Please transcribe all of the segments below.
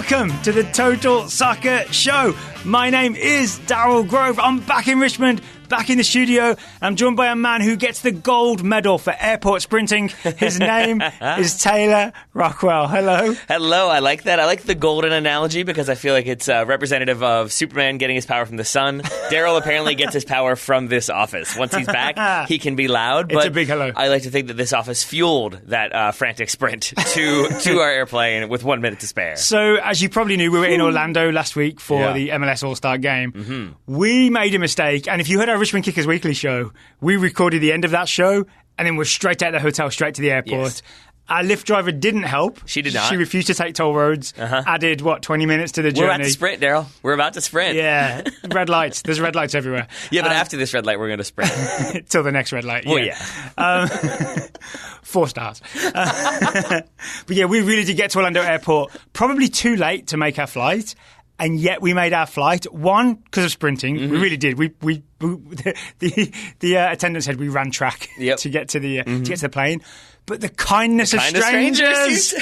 Welcome to the Total Soccer Show. My name is Daryl Grove. I'm back in Richmond, back in the studio. I'm joined by a man who gets the gold medal for airport sprinting. His name is Taylor Rockwell. Hello. Hello, I like that. I like the golden analogy because I feel like it's representative of Superman getting his power from the sun. Daryl apparently gets his power from this office. Once he's back, he can be loud. It's a big hello. I like to think that this office fueled that frantic sprint to our airplane with 1 minute to spare. So, as you probably knew, we were in Orlando last week for the MLS All-Star game. Mm-hmm. We made a mistake, and if you heard our Richmond Kickers Weekly show, we recorded the end of that show, and then we're straight out of the hotel, straight to the airport. Yes. Our Lyft driver didn't help. She did not. She refused to take toll roads. Added, 20 minutes to the journey. We're about to sprint, Daryl. We're about to sprint. Yeah. Red lights. There's red lights everywhere. Yeah, but after this red light, we're going to sprint. Till the next red light. Well, yeah. 4 stars. But yeah, we really did get to Orlando Airport probably too late to make our flight. And yet we made our flight, one, because of sprinting. Mm-hmm. We really did. The attendant said we ran track to get to the plane. But the kindness of strangers.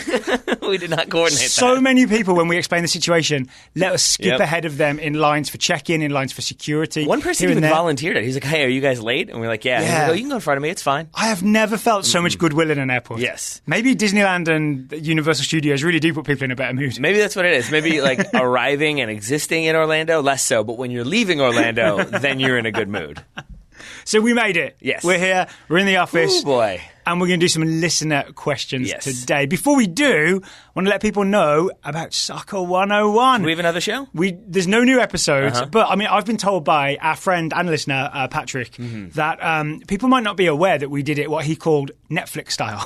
We did not coordinate So many people, when we explained the situation, let us skip ahead of them in lines for check-in, in lines for security. One person even volunteered it. He's like, hey, are you guys late? And we're like, yeah. He's like, oh, you can go in front of me. It's fine. I have never felt so much goodwill in an airport. Yes. Maybe Disneyland and Universal Studios really do put people in a better mood. Maybe that's what it is. Maybe like arriving and existing in Orlando, less so. But when you're leaving Orlando, then you're in a good mood. So we made it. Yes. We're here. We're in the office. Oh, boy. And we're going to do some listener questions today. Before we do, I want to let people know about Soccer 101. Do we have another show? There's no new episodes, but I mean, I've been told by our friend and listener, Patrick, that people might not be aware that we did it what he called Netflix style.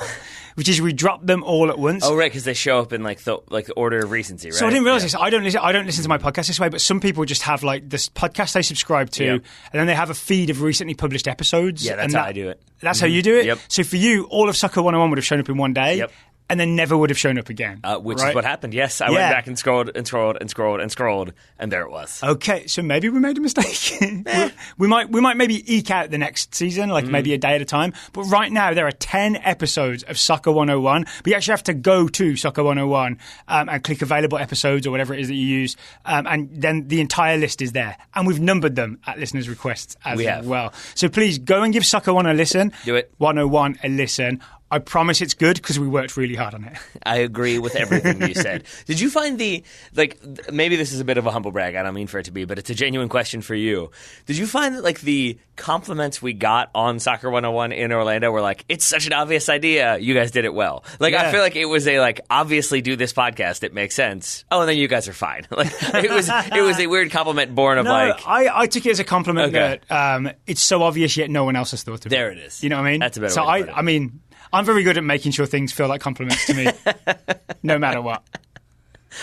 Which is we drop them all at once. Oh, right, because they show up in like the order of recency, right? So I didn't realize this. I don't listen to my podcast this way, but some people just have like this podcast they subscribe to, and then they have a feed of recently published episodes. Yeah, that's how I do it. That's how you do it? Yep. So for you, all of Soccer 101 would have shown up in one day. Yep. And then never would have shown up again. Which is what happened, yes. I went back and scrolled, and there it was. Okay, so maybe we made a mistake. we might maybe eke out the next season, like maybe a day at a time. But right now, there are 10 episodes of Soccer 101. But you actually have to go to Soccer 101 and click available episodes or whatever it is that you use. And then the entire list is there. And we've numbered them at listeners' requests as well. So please go and give Soccer 101 a listen. Do it. 101 a listen. I promise it's good because we worked really hard on it. I agree with everything you said. Did you find maybe this is a bit of a humble brag, I don't mean for it to be, but it's a genuine question for you. Did you find that like the compliments we got on Soccer 101 in Orlando were like, it's such an obvious idea, you guys did it well. Like I feel like it was obviously do this podcast, it makes sense. Oh, and then you guys are fine. Like it was a weird compliment born of I took it as a compliment that it's so obvious yet no one else has thought of it. There it is. You know what I mean? That's a better way to put it. I mean, I'm very good at making sure things feel like compliments to me, no matter what.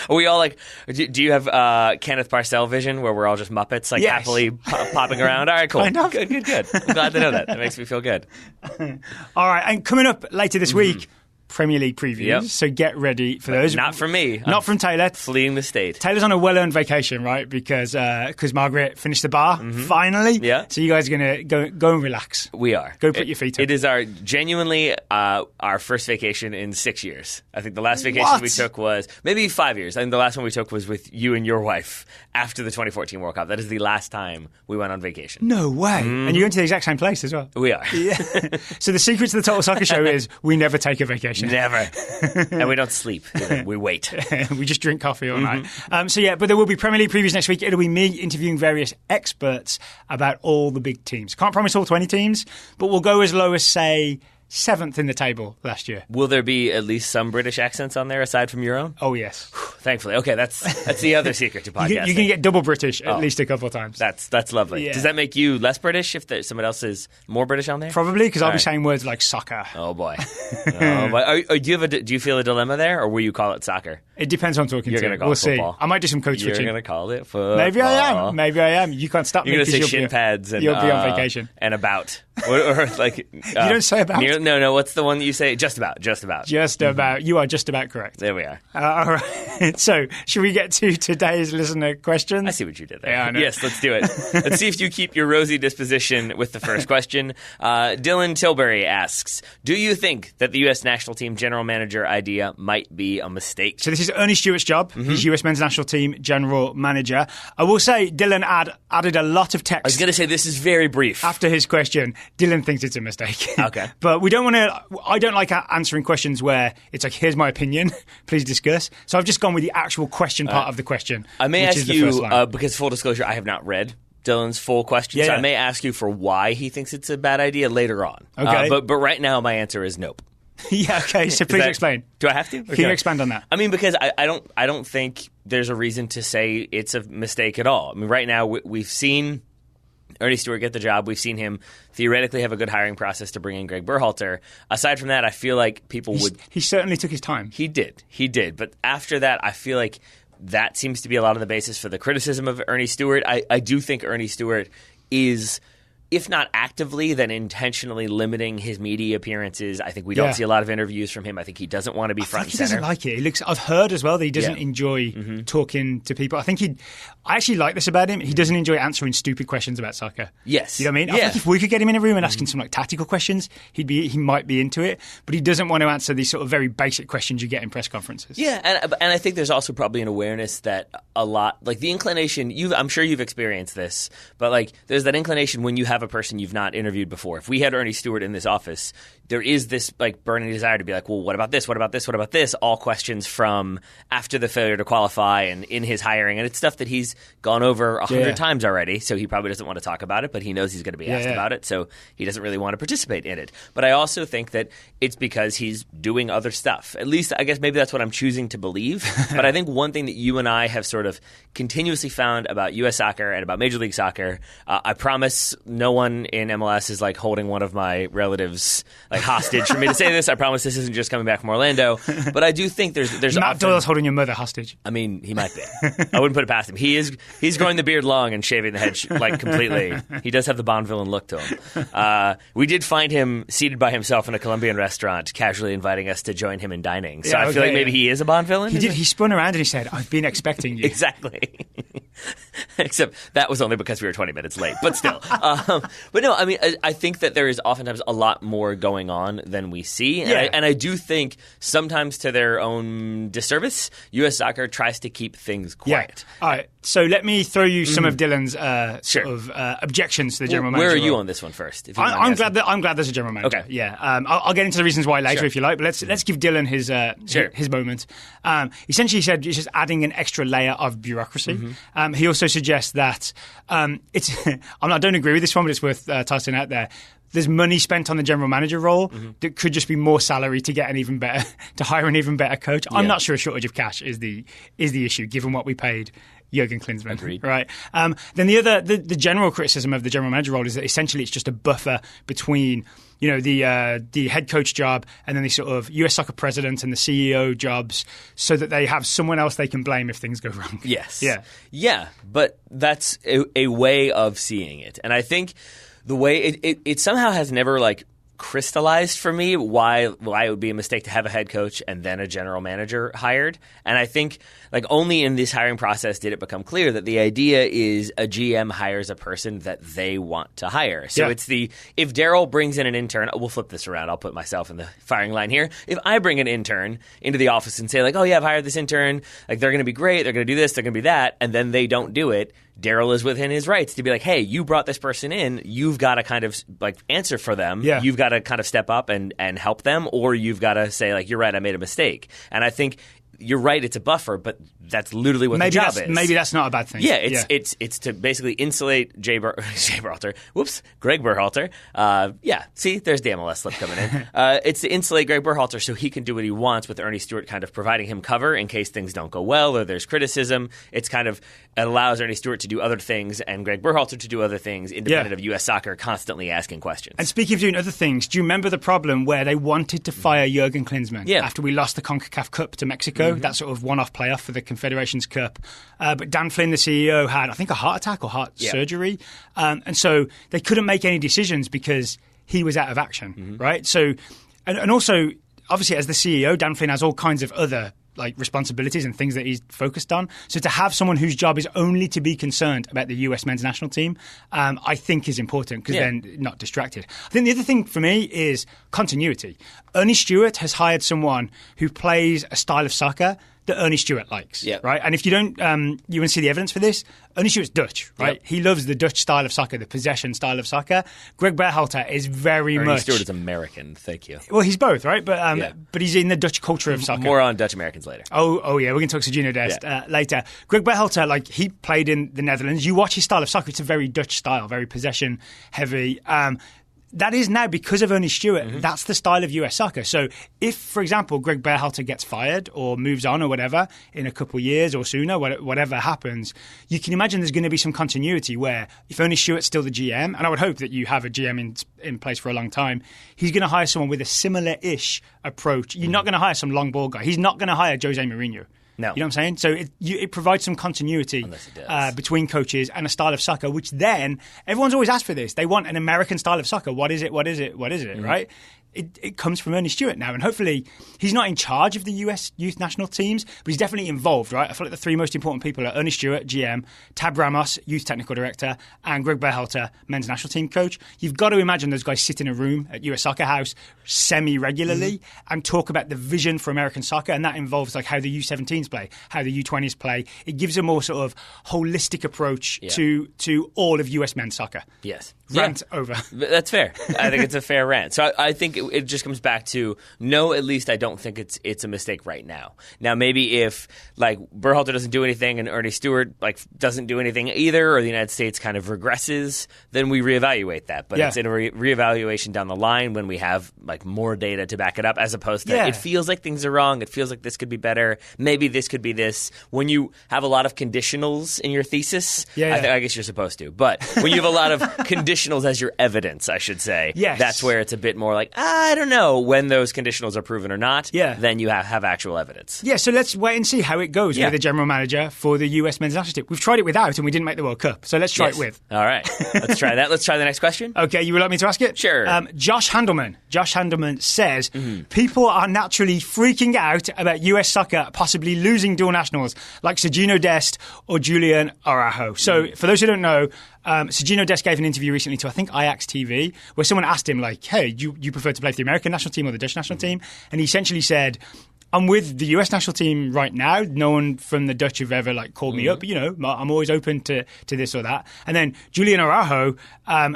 Are we all like, do you have Kenneth Parcell vision where we're all just Muppets, like happily popping around? All right, cool. Kind of. Good. I'm glad to know that. That makes me feel good. All right, and coming up later this week, Premier League previews, so get ready for those. Not from me. Not from Taylor. Fleeing the state. Taylor's on a well-earned vacation, right? Because Margaret finished the bar, finally. Yeah. So you guys are going to go and relax. We are. Go put your feet up. It is genuinely our first vacation in 6 years. I think the last vacation we took was maybe 5 years. I think the last one we took was with you and your wife after the 2014 World Cup. That is the last time we went on vacation. No way. And you went to the exact same place as well. We are. Yeah. So the secret to the Total Soccer Show is we never take a vacation. Never. And we don't sleep. We wait. We just drink coffee all night. But there will be Premier League previews next week. It'll be me interviewing various experts about all the big teams. Can't promise all 20 teams, but we'll go as low as, say, 7th in the table last year. Will there be at least some British accents on there aside from your own? Oh, yes. Thankfully. Okay, that's the other secret to podcasting. You can get double British at least a couple of times. That's lovely. Yeah. Does that make you less British if someone else is more British on there? Probably, because I'll be saying words like soccer. Oh, boy. Do you feel a dilemma there, or will you call it soccer? It depends who I'm talking You're to. Gonna call we'll it football. see. I might do some code switching. You're going to call it football. Maybe I am. You can't stop me. You're going to say shin pads and you'll be on vacation. And about. Or like you don't say about. No. What's the one that you say? Just about. Just about. You are just about correct. There we are. All right. So, should we get to today's listener questions? I see what you did there. Yeah, I know. Yes, let's do it. Let's see if you keep your rosy disposition with the first question. Dylan Tilbury asks, do you think that the U.S. national team general manager idea might be a mistake? So this is Ernie Stewart's job. He's US men's national team general manager. I will say Dylan added a lot of text. I was going to say this is very brief. After his question, Dylan thinks it's a mistake. Okay. But we don't want to... I don't like answering questions where it's like, here's my opinion, please discuss. So I've just gone with the actual question part of the question. I may which ask is the first you, line. because full disclosure, I have not read Dylan's full question, so I may ask you for why he thinks it's a bad idea later on. Okay. But right now, my answer is nope. Yeah, okay, so please explain. Do I have to? Can you expand on that? I mean, because I don't think there's a reason to say it's a mistake at all. I mean, right now, we've seen Ernie Stewart get the job. We've seen him theoretically have a good hiring process to bring in Greg Berhalter. Aside from that, I feel like people would... He certainly took his time. He did. But after that, I feel like that seems to be a lot of the basis for the criticism of Ernie Stewart. I do think Ernie Stewart is, if not actively, then intentionally limiting his media appearances. I think we don't see a lot of interviews from him. I think he doesn't want to be front and center. He doesn't like it. I've heard as well that he doesn't enjoy talking to people. I actually like this about him. He doesn't enjoy answering stupid questions about soccer. Yes. You know what I mean? I think if we could get him in a room and ask him some tactical questions, he might be into it. But he doesn't want to answer these sort of very basic questions you get in press conferences. Yeah, and I think there's also probably an awareness that a lot, like the inclination, I'm sure you've experienced this, but like there's that inclination when you have a person you've not interviewed before. If we had Ernie Stewart in this office, there is this like burning desire to be like, well, what about this? What about this? What about this? All questions from after the failure to qualify and in his hiring. And it's stuff that he's gone over 100 times already, so he probably doesn't want to talk about it, but he knows he's going to be asked about it, so he doesn't really want to participate in it. But I also think that it's because he's doing other stuff. At least, I guess maybe that's what I'm choosing to believe. But I think one thing that you and I have sort of continuously found about U.S. soccer and about Major League Soccer, I promise no one in MLS is like holding one of my relatives like hostage for me to say this. I promise this isn't just coming back from Orlando. But I do think there's Matt Doyle's holding your mother hostage. I mean, he might be. I wouldn't put it past him. He's growing the beard long and shaving the head like completely. He does have the Bond villain look to him. We did find him seated by himself in a Colombian restaurant, casually inviting us to join him in dining. So I feel like maybe he is a Bond villain. He did. He spun around and he said, "I've been expecting you." Exactly. Except that was only because we were 20 minutes late. But still. But no, I mean, I think that there is oftentimes a lot more going on than we see. And I do think sometimes to their own disservice, U.S. soccer tries to keep things quiet. Yeah. All right. So let me throw you some of Dylan's objections to the general manager. Where are you role. on this one first? I'm glad there's a general manager. Okay. Yeah. I'll get into the reasons why later if you like, but let's give Dylan his moment. Essentially, he said it's just adding an extra layer of bureaucracy. He also suggests that it's. I don't agree with this one, but it's worth tossing out there. There's money spent on the general manager role that could just be more salary to get to hire an even better coach. I'm not sure a shortage of cash is the issue, given what we paid Jurgen Klinsmann. Agreed. Right. Then the general criticism of the general manager role is that essentially it's just a buffer between the head coach job and then the sort of US soccer president and the CEO jobs, so that they have someone else they can blame if things go wrong. Yes. Yeah. But that's a way of seeing it, and I think the way it somehow has never like crystallized for me why it would be a mistake to have a head coach and then a general manager hired. And I think like only in this hiring process did it become clear that the idea is a GM hires a person that they want to hire. So it's if Daryl brings in an intern, we'll flip this around. I'll put myself in the firing line here. If I bring an intern into the office and say like, oh yeah, I've hired this intern, like they're going to be great, they're going to do this, they're going to be that, and then they don't do it, Daryl is within his rights to be like, hey, you brought this person in, you've got to kind of like answer for them. Yeah. You've got to kind of step up and help them, or you've got to say like, you're right, I made a mistake. And I think you're right, it's a buffer, but that's literally what the job is. Maybe that's not a bad thing. Yeah, it's to basically insulate Greg Berhalter. See, there's the MLS slip coming in. It's to insulate Greg Berhalter so he can do what he wants, with Ernie Stewart kind of providing him cover in case things don't go well or there's criticism. It allows Ernie Stewart to do other things and Greg Berhalter to do other things, independent of U.S. soccer constantly asking questions. And speaking of doing other things, do you remember the problem where they wanted to fire Jurgen Klinsmann after we lost the Concacaf Cup to Mexico? That sort of one-off playoff for the Confederations Cup. But Dan Flynn, the CEO, had, I think, a heart attack or heart surgery. And so they couldn't make any decisions because he was out of action, right? So, and also, obviously, as the CEO, Dan Flynn has all kinds of other responsibilities and things that he's focused on. So to have someone whose job is only to be concerned about the US men's national team, I think is important because then not distracted. I think the other thing for me is continuity. Ernie Stewart has hired someone who plays a style of soccer that Ernie Stewart likes, Yeah. right? And if you don't, you want to see the evidence for this, Ernie Stewart's Dutch, right? Yep. He loves the Dutch style of soccer, the possession style of soccer. Greg Berhalter is very Ernie much... Stewart is American. Thank you. Well, he's both, right? But he's in the Dutch culture of soccer. More on Dutch Americans later. Oh yeah, we're going to talk Sergino Dest later. Greg Berhalter, like, he played in the Netherlands. You watch his style of soccer, it's a very Dutch style, very possession heavy. That is now, because of Ernie Stewart, that's the style of US soccer. So if, for example, Greg Berhalter gets fired or moves on or whatever in a couple of years or sooner, whatever happens, you can imagine there's going to be some continuity where if Ernie Stewart's still the GM, and I would hope that you have a GM in place for a long time, he's going to hire someone with a similar-ish approach. You're not going to hire some long ball guy. He's not going to hire Jose Mourinho. No. You know what I'm saying? So it provides some continuity between coaches and a style of soccer, which then everyone's always asked for this. They want an American style of soccer. What is it? What is it? What is it? Right? It comes from Ernie Stewart now, and hopefully he's not in charge of the US youth national teams, but he's definitely involved, right? I feel like the three most important people are Ernie Stewart, GM, Tab Ramos, youth technical director, and Greg Berhalter, men's national team coach. You've got to imagine those guys sit in a room at US Soccer House semi-regularly and talk about the vision for American soccer, and that involves like how the U17s play, how the U20s play. It gives a more sort of holistic approach to all of US men's soccer. Yes. Rant over. That's fair. I think it's a fair rant. So I think it just comes back to, no, at least I don't think it's a mistake right now. Now, maybe if like Berhalter doesn't do anything and Ernie Stewart like doesn't do anything either, or the United States kind of regresses, then we reevaluate that. But it's in a reevaluation down the line when we have like more data to back it up, as opposed to it feels like things are wrong. It feels like this could be better. Maybe this could be this. When you have a lot of conditionals in your thesis, I guess you're supposed to. But when you have a lot of conditionals as your evidence, I should say, that's where it's a bit more like, I don't know when those conditionals are proven or not, then you have actual evidence. Yeah, so let's wait and see how it goes with the general manager for the US men's national team. We've tried it without and we didn't make the World Cup, so let's try it with. All right, let's try that. Let's try the next question. Okay, you would like me to ask it? Sure. Josh Handelman says, people are naturally freaking out about US soccer possibly losing dual nationals like Sergino Dest or Julian Araujo. So for those who don't know, Sergino Dest gave an interview recently to, I think, Ajax TV, where someone asked him, like, hey, do you prefer to play for the American national team or the Dutch national team? And he essentially said, I'm with the US national team right now. No one from the Dutch have ever like called me up. You know, I'm always open to this or that. And then Julian Araujo,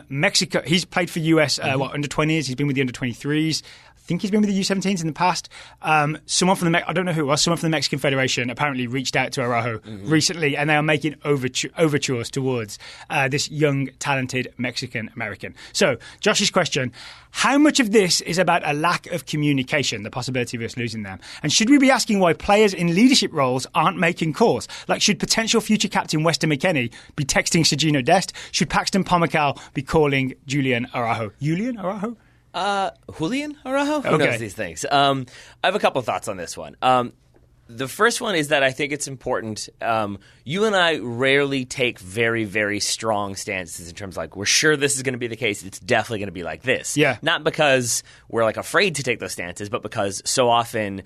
Mexico, he's played for US under 20s. He's been with the under 23s. I think he's been with the U17s in the past. Someone from I don't know who it was, someone from the Mexican Federation apparently reached out to Araujo recently, and they are making overtures towards this young, talented Mexican-American. So, Josh's question, how much of this is about a lack of communication, the possibility of us losing them? And should we be asking why players in leadership roles aren't making calls? Like, should potential future captain Weston McKennie be texting Sergino Dest? Should Paxton Pomykal be calling Julian Araujo? Julian Araujo? Julian Araujo? Who knows these things? I have a couple of thoughts on this one. The first one is that I think it's important. You and I rarely take very, very strong stances in terms of like, we're sure this is going to be the case. It's definitely going to be like this. Yeah. Not because we're like afraid to take those stances, but because so often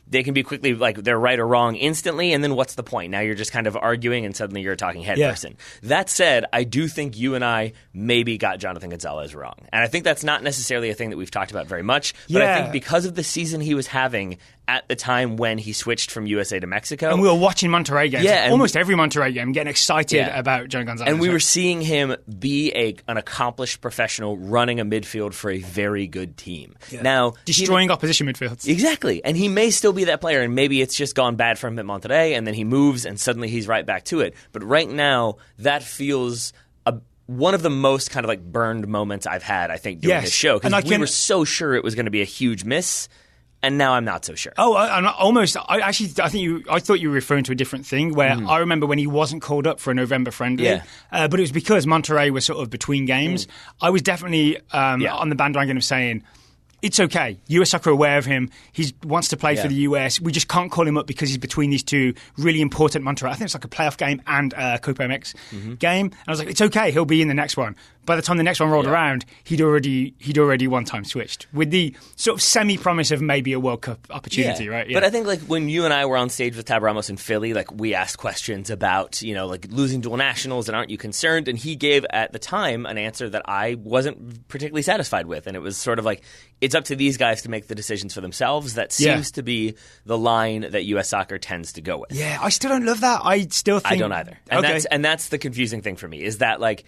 they can be quickly like they're right or wrong instantly, and then what's the point? Now you're just kind of arguing, and suddenly you're a talking head person. That said, I do think you and I maybe got Jonathan Gonzalez wrong. And I think that's not necessarily a thing that we've talked about very much, but I think because of the season he was having at the time when he switched from USA to Mexico. And we were watching Monterrey games. Yeah, almost every Monterrey game, getting excited about John Gonzalez. And we were seeing him be an accomplished professional running a midfield for a very good team. Yeah. Now, destroying opposition midfields. Exactly. And he may still be that player, and maybe it's just gone bad for him at Monterrey, and then he moves, and suddenly he's right back to it. But right now, that feels one of the most kind of like burned moments I've had, I think, doing this show. Because we were so sure it was going to be a huge miss. And now I'm not so sure. Oh, I'm almost. I thought you were referring to a different thing. Where I remember when he wasn't called up for a November friendly, but it was because Monterrey was sort of between games. I was definitely on the bandwagon of saying, it's okay. US Soccer are aware of him. He wants to play for the US. We just can't call him up because he's between these two really important Monterrey. I think it's like a playoff game and a Copa MX game. And I was like, it's okay. He'll be in the next one. by the time the next one rolled around, he'd already one time switched with the sort of semi-promise of maybe a World Cup opportunity, right? But I think like when you and I were on stage with Tab Ramos in Philly, like we asked questions about, like losing dual nationals and aren't you concerned? And he gave at the time an answer that I wasn't particularly satisfied with. And it was sort of like, it's up to these guys to make the decisions for themselves. That seems to be the line that U.S. soccer tends to go with. Yeah, I still don't love that. I still think... I don't either. And that's the confusing thing for me, is that like,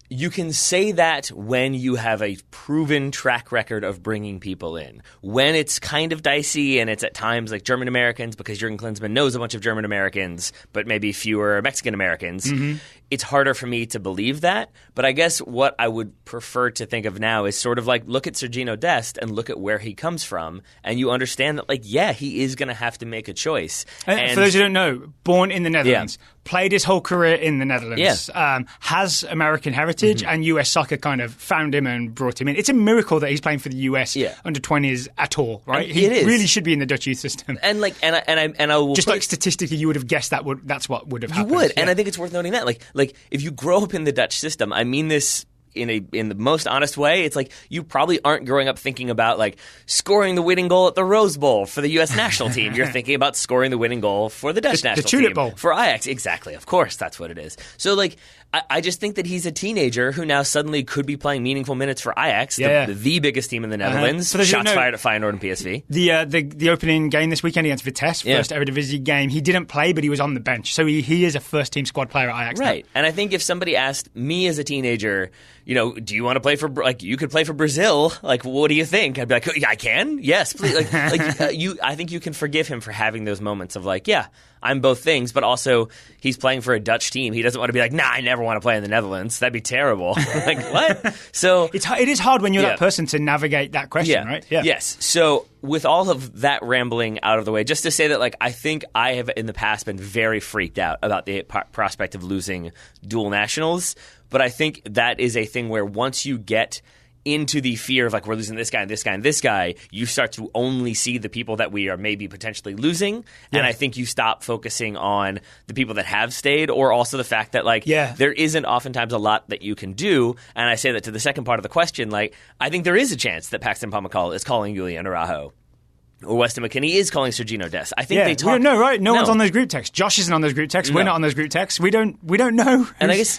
you can say that when you have a proven track record of bringing people in. When it's kind of dicey and it's at times like German Americans, because Jurgen Klinsmann knows a bunch of German Americans, but maybe fewer Mexican Americans, it's harder for me to believe that. But I guess what I would prefer to think of now is sort of like, look at Sergino Dest and look at where he comes from, and you understand that, like, yeah, he is going to have to make a choice. And for those who don't know, born in the Netherlands, played his whole career in the Netherlands, has American heritage, and US soccer kind of found him and brought him in. It's a miracle that he's playing for the US under 20s at all, right? He really should be in the Dutch youth system. And like, and I will just like statistically, you would have guessed that's what would have happened. You would, and I think it's worth noting that, like if you grow up in the Dutch system, I mean this in the most honest way, it's like you probably aren't growing up thinking about like scoring the winning goal at the Rose Bowl for the U.S. national team. You're thinking about scoring the winning goal for the Dutch national team. The Tulip Bowl. For Ajax. Exactly. Of course, that's what it is. So like, I just think that he's a teenager who now suddenly could be playing meaningful minutes for Ajax, the biggest team in the Netherlands. Shots fired at Feyenoord and PSV. The opening game this weekend against Vitesse, first Eredivisie game, he didn't play, but he was on the bench. So he is a first-team squad player at Ajax. Right. Now. And I think if somebody asked me as a teenager, do you want to play for, like, you could play for Brazil? Like, what do you think? I'd be like, I can? Yes, please. I think you can forgive him for having those moments of like, yeah, I'm both things, but also he's playing for a Dutch team. He doesn't want to be like, nah, I never want to play in the Netherlands. That'd be terrible. Like, what? So it is hard when you're that person to navigate that question, right? Yeah. Yes. So with all of that rambling out of the way, just to say that, like, I think I have in the past been very freaked out about the prospect of losing dual nationals. But I think that is a thing where once you get into the fear of like we're losing this guy and this guy and this guy, you start to only see the people that we are maybe potentially losing. Yeah. And I think you stop focusing on the people that have stayed, or also the fact that like there isn't oftentimes a lot that you can do. And I say that to the second part of the question, like I think there is a chance that Paxton Pomykal is calling Julian Araujo. Or Weston McKennie is calling Sergino Dest. I think they talk. We don't know, right? No one's on those group texts. Josh isn't on those group texts. We're not on those group texts. We don't know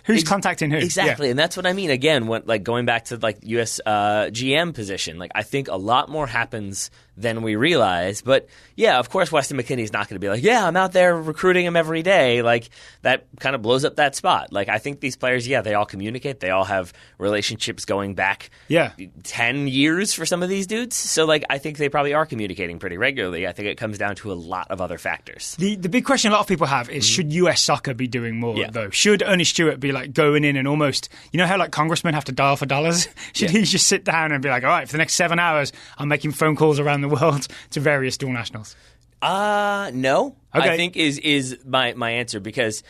who's contacting who. Exactly, and that's what I mean. Again, like going back to like US GM position, like I think a lot more happens than we realize. But yeah, of course, Weston McKennie's not going to be like, yeah, I'm out there recruiting him every day. Like that kind of blows up that spot. Like I think these players, they all communicate. They all have relationships going back 10 years for some of these dudes. So like I think they probably are communicating pretty regularly. I think it comes down to a lot of other factors. The big question a lot of people have is should US soccer be doing more though? Should Ernie Stewart be like going in and almost, how like congressmen have to dial for dollars? Should he just sit down and be like, all right, for the next 7 hours, I'm making phone calls around the world to various dual nationals? No. Okay. I think is my answer, because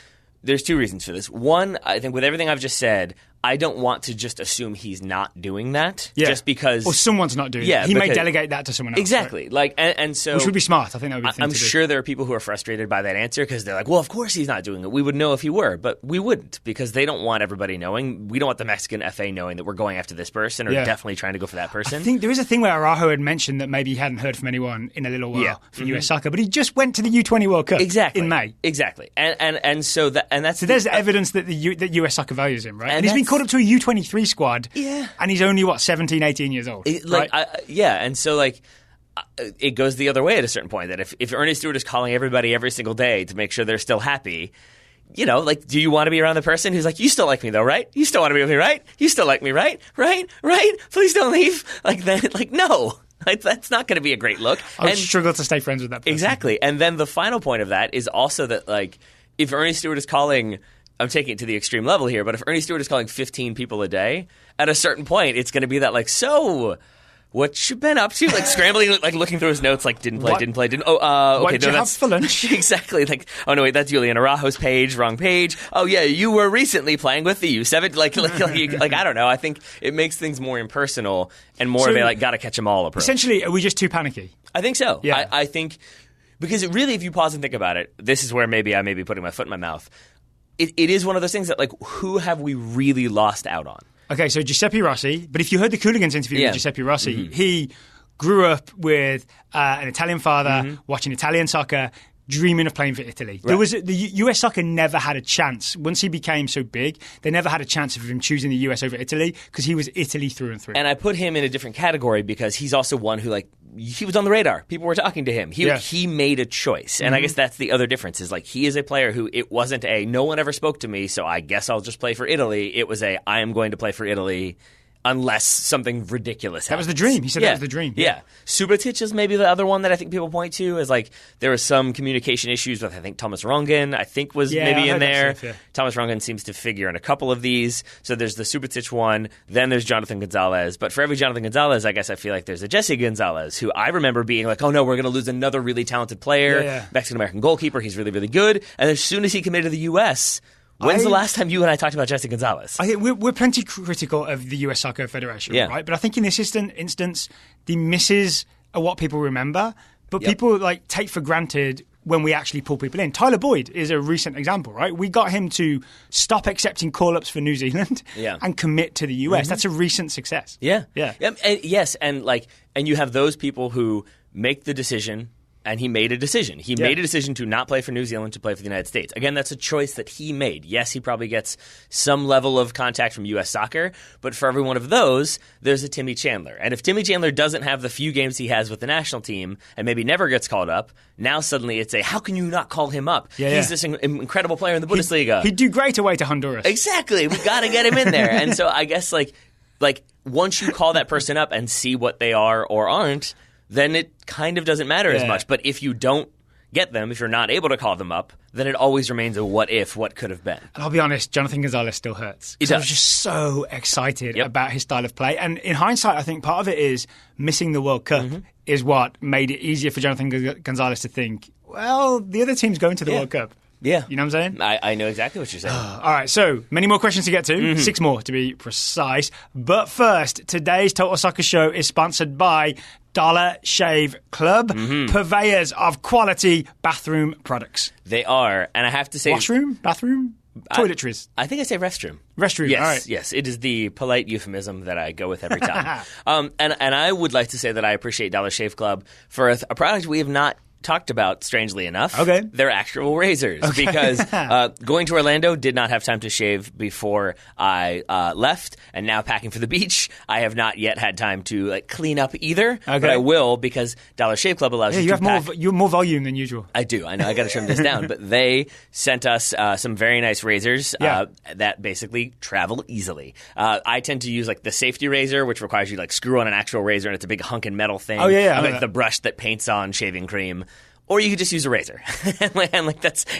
there's two reasons for this. One, I think with everything I've just said, I don't want to just assume he's not doing that just because... Or someone's not doing it. He may delegate that to someone else. Exactly. Right? Like, and so... Which would be smart. I think that would be the thing I'm to do. sure there are people who are frustrated by that answer because they're like, well, of course he's not doing it. We would know if he were, but we wouldn't, because they don't want everybody knowing. We don't want the Mexican FA knowing that we're going after this person or definitely trying to go for that person. I think there is a thing where Araujo had mentioned that maybe he hadn't heard from anyone in a little while for US soccer, but he just went to the U20 World Cup in May. Exactly. And so that's... So there's evidence that that US soccer values him, right? And he's been called up to a U23 squad, and he's only, 17, 18 years old, right? And so, like, it goes the other way at a certain point, that if Ernie Stewart is calling everybody every single day to make sure they're still happy, like, do you want to be around the person who's like, you still like me though, right? You still want to be with me, right? You still like me, right? Right? Please don't leave. Like, then, like, no. Like, that's not going to be a great look. I would struggle to stay friends with that person. Exactly. And then the final point of that is also that, like, if Ernie Stewart is calling... I'm taking it to the extreme level here, but if Ernie Stewart is calling 15 people a day, at a certain point, it's going to be that, like, so what you been up to? Like, scrambling, like, looking through his notes, like, didn't play. Okay. What did you have for lunch? Exactly. Like, oh, no, wait, that's Julian Araujo's page, wrong page. Oh, yeah, you were recently playing with the U7. Like, I don't know. I think it makes things more impersonal and more of a, like, gotta catch them all approach. Essentially, are we just too panicky? I think so. Yeah. I think, because it really, if you pause and think about it, this is where maybe I may be putting my foot in my mouth. It is one of those things that, like, who have we really lost out on? Okay, so Giuseppe Rossi. But if you heard the Cooligans interview with Giuseppe Rossi, he grew up with an Italian father, watching Italian soccer, dreaming of playing for Italy. There was the US soccer never had a chance. Once he became so big, they never had a chance of him choosing the US over Italy because he was Italy through and through. And I put him in a different category because he's also one who, like, he was on the radar. People were talking to him. He made a choice. And I guess that's the other difference is, like, he is a player who it wasn't no one ever spoke to me, so I guess I'll just play for Italy. It was I am going to play for Italy unless something ridiculous happens. That was the dream. He said that was the dream. Yeah. Subotic is maybe the other one that I think people point to is, like, there was some communication issues with, I think, Thomas Rongen, I think was maybe in there. Stuff, Thomas Rongen seems to figure in a couple of these. So there's the Subotic one, then there's Jonathan Gonzalez. But for every Jonathan Gonzalez, I guess I feel like there's a Jesse Gonzalez, who I remember being like, oh no, we're going to lose another really talented player, Mexican-American goalkeeper, he's really, really good. And as soon as he committed to the U.S., when's the last time you and I talked about Jesse Gonzalez? I think we're plenty critical of the US Soccer Federation, right? But I think in this instance, the misses are what people remember, but people like take for granted when we actually pull people in. Tyler Boyd is a recent example, right? We got him to stop accepting call-ups for New Zealand and commit to the US. That's a recent success. And you have those people who make the decision. And he made a decision. He made a decision to not play for New Zealand, to play for the United States. Again, that's a choice that he made. Yes, he probably gets some level of contact from U.S. soccer, but for every one of those, there's a Timmy Chandler. And if Timmy Chandler doesn't have the few games he has with the national team and maybe never gets called up, now suddenly it's how can you not call him up? He's this incredible player in the Bundesliga. He'd do great away to Honduras. Exactly. We got to get him in there. And so I guess like once you call that person up and see what they are or aren't, then it kind of doesn't matter as much. But if you don't get them, if you're not able to call them up, then it always remains a what if, what could have been. And I'll be honest, Jonathan Gonzalez still hurts. I was just so excited about his style of play. And in hindsight, I think part of it is missing the World Cup is what made it easier for Jonathan Gonzalez to think, well, the other team's going to the World Cup. Yeah. You know what I'm saying? I know exactly what you're saying. All right, so many more questions to get to. 6 more to be precise. But first, today's Total Soccer Show is sponsored by Dollar Shave Club, purveyors of quality bathroom products. They are, and I have to say... Washroom? Bathroom? Toiletries? I think I say restroom. Restroom, yes, all right. Yes, it is the polite euphemism that I go with every time. And I would like to say that I appreciate Dollar Shave Club for a product we have not talked about, strangely enough. Okay. They're actual razors. Okay. Because going to Orlando, did not have time to shave before I left, and now packing for the beach, I have not yet had time to clean up either. Okay. But I will, because Dollar Shave Club allows you to pack. You have more volume than usual. I do. I know. I got to trim this down. But they sent us some very nice razors that basically travel easily. I tend to use the safety razor, which requires you screw on an actual razor, and it's a big hunkin' metal thing. Oh yeah. Like the brush that paints on shaving cream. Or you could just use a razor. And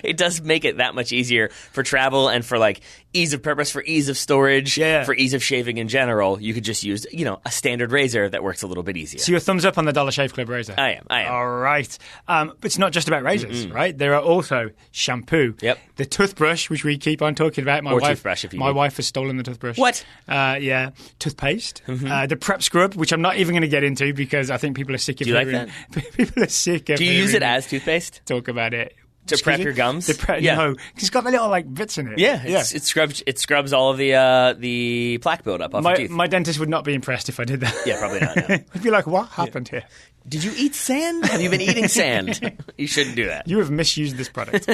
it does make it that much easier for travel and for ease of purpose, for ease of storage, for ease of shaving in general. You could just use, a standard razor that works a little bit easier. So you're thumbs up on the Dollar Shave Club razor? I am. All right. But it's not just about razors, right? There are also shampoo. Yep. The toothbrush, which we keep on talking about. Toothbrush, if you My wife has stolen the toothbrush. What? Yeah. Toothpaste. The prep scrub, which I'm not even going to get into because I think people are sick of hearing. Do you like that? People are sick of Do you use it as toothpaste? Talk about it. To prep your gums? No, because it's got the little bits in it. Yeah, it scrubs all of the plaque buildup off your teeth. My dentist would not be impressed if I did that. Yeah, probably not. No. He'd be like, what happened here? Did you eat sand? Have you been eating sand? You shouldn't do that. You have misused this product.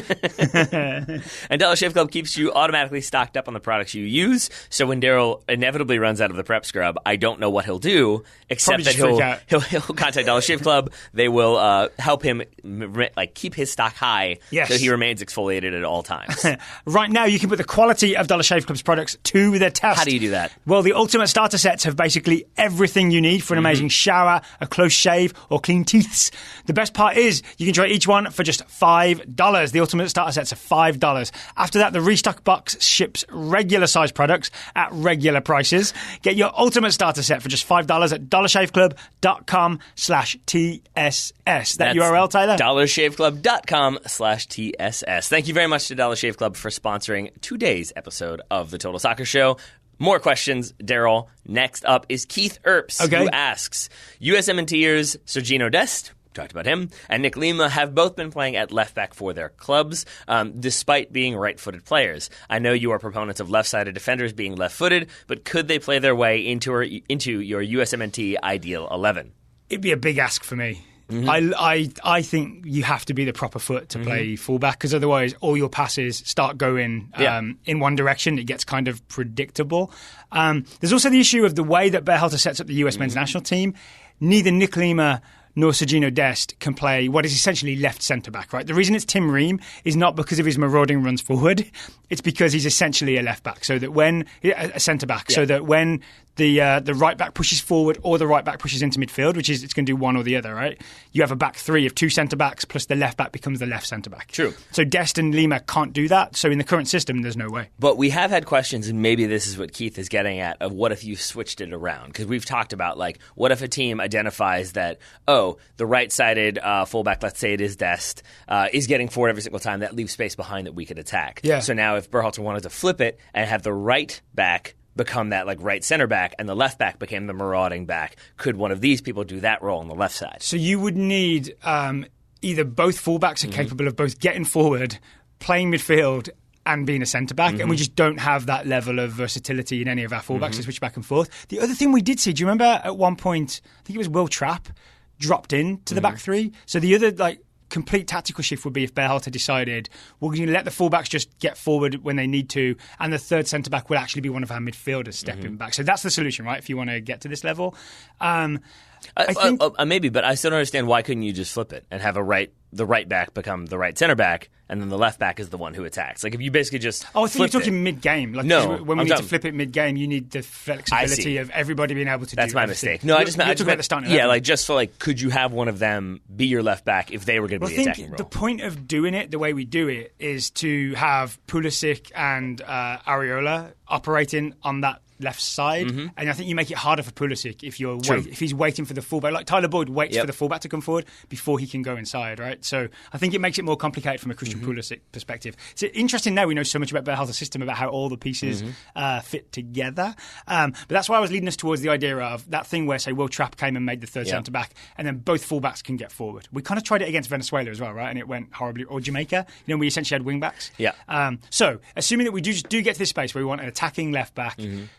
And Dollar Shave Club keeps you automatically stocked up on the products you use. So when Daryl inevitably runs out of the prep scrub, I don't know what he'll do, except that he'll contact Dollar Shave Club. They will help him keep his stock high so he remains exfoliated at all times. Right now, you can put the quality of Dollar Shave Club's products to the test. How do you do that? Well, the Ultimate Starter Sets have basically everything you need for an amazing shower, a close shave, or clean teeths. The best part is you can try each one for just $5. The Ultimate Starter Sets are $5. After that, the Restock Box ships regular size products at regular prices. Get your Ultimate Starter Set for just $5 at dollarshaveclub.com/TSS. That URL, Tyler? dollarshaveclub.com/TSS. Thank you very much to Dollar Shave Club for sponsoring today's episode of the Total Soccer Show. More questions, Daryl. Next up is Keith Earps, who asks, USMNTers Sergino Dest, talked about him, and Nick Lima have both been playing at left back for their clubs, despite being right-footed players. I know you are proponents of left-sided defenders being left-footed, but could they play their way into your USMNT ideal 11? It'd be a big ask for me. I think you have to be the proper foot to play fullback, because otherwise all your passes start going in one direction. It gets kind of predictable. There's also the issue of the way that Berhalter sets up the US men's national team. Neither Nick Lima nor Sergino Dest can play what is essentially left centre-back, right? The reason it's Tim Ream is not because of his marauding runs forward. It's because he's essentially a left-back, so that when a centre-back, so that when the right-back pushes forward or the right-back pushes into midfield, which is it's going to do one or the other, right? You have a back three of two centre-backs plus the left-back becomes the left centre-back. True. So Dest and Lima can't do that, so in the current system, there's no way. But we have had questions, and maybe this is what Keith is getting at, of what if you switched it around? Because we've talked about, like, what if a team identifies that, the right-sided fullback, let's say it is Dest, is getting forward every single time. That leaves space behind that we could attack. Yeah. So now if Berhalter wanted to flip it and have the right back become that like right center back and the left back became the marauding back, could one of these people do that role on the left side? So you would need either both fullbacks are capable of both getting forward, playing midfield, and being a centre-back, and we just don't have that level of versatility in any of our fullbacks to switch back and forth. The other thing we did see, do you remember at one point, I think it was Will Trapp, dropped in to the back three? So the other complete tactical shift would be if Berhalter decided we're going to let the fullbacks just get forward when they need to, and the third centre-back will actually be one of our midfielders stepping back. So that's the solution, right, if you want to get to this level. I think maybe, but I still don't understand why couldn't you just flip it and have the right back become the right center back, and then the left back is the one who attacks. Like if you basically just I think you're talking mid-game. No, when we need to flip it mid-game, you need the flexibility of everybody being able to do That's my everything. mistake. No, I just meant at the start. Yeah, like just for like, could you have one of them be your left back if they were going to be the attacking role? The point of doing it the way we do it is to have Pulisic and Areola operating on that left side, and I think you make it harder for Pulisic if he's waiting for the fullback. Like Tyler Boyd waits for the fullback to come forward before he can go inside, right? So I think it makes it more complicated from a Christian Pulisic perspective. It's interesting now we know so much about Berhalter's system, about how all the pieces fit together. But that's why I was leading us towards the idea of that thing where, say, Will Trapp came and made the third centre back, and then both fullbacks can get forward. We kind of tried it against Venezuela as well, right? And it went horribly. Or Jamaica, we essentially had wing backs. Yeah. So assuming that we do get to this space where we want an attacking left back.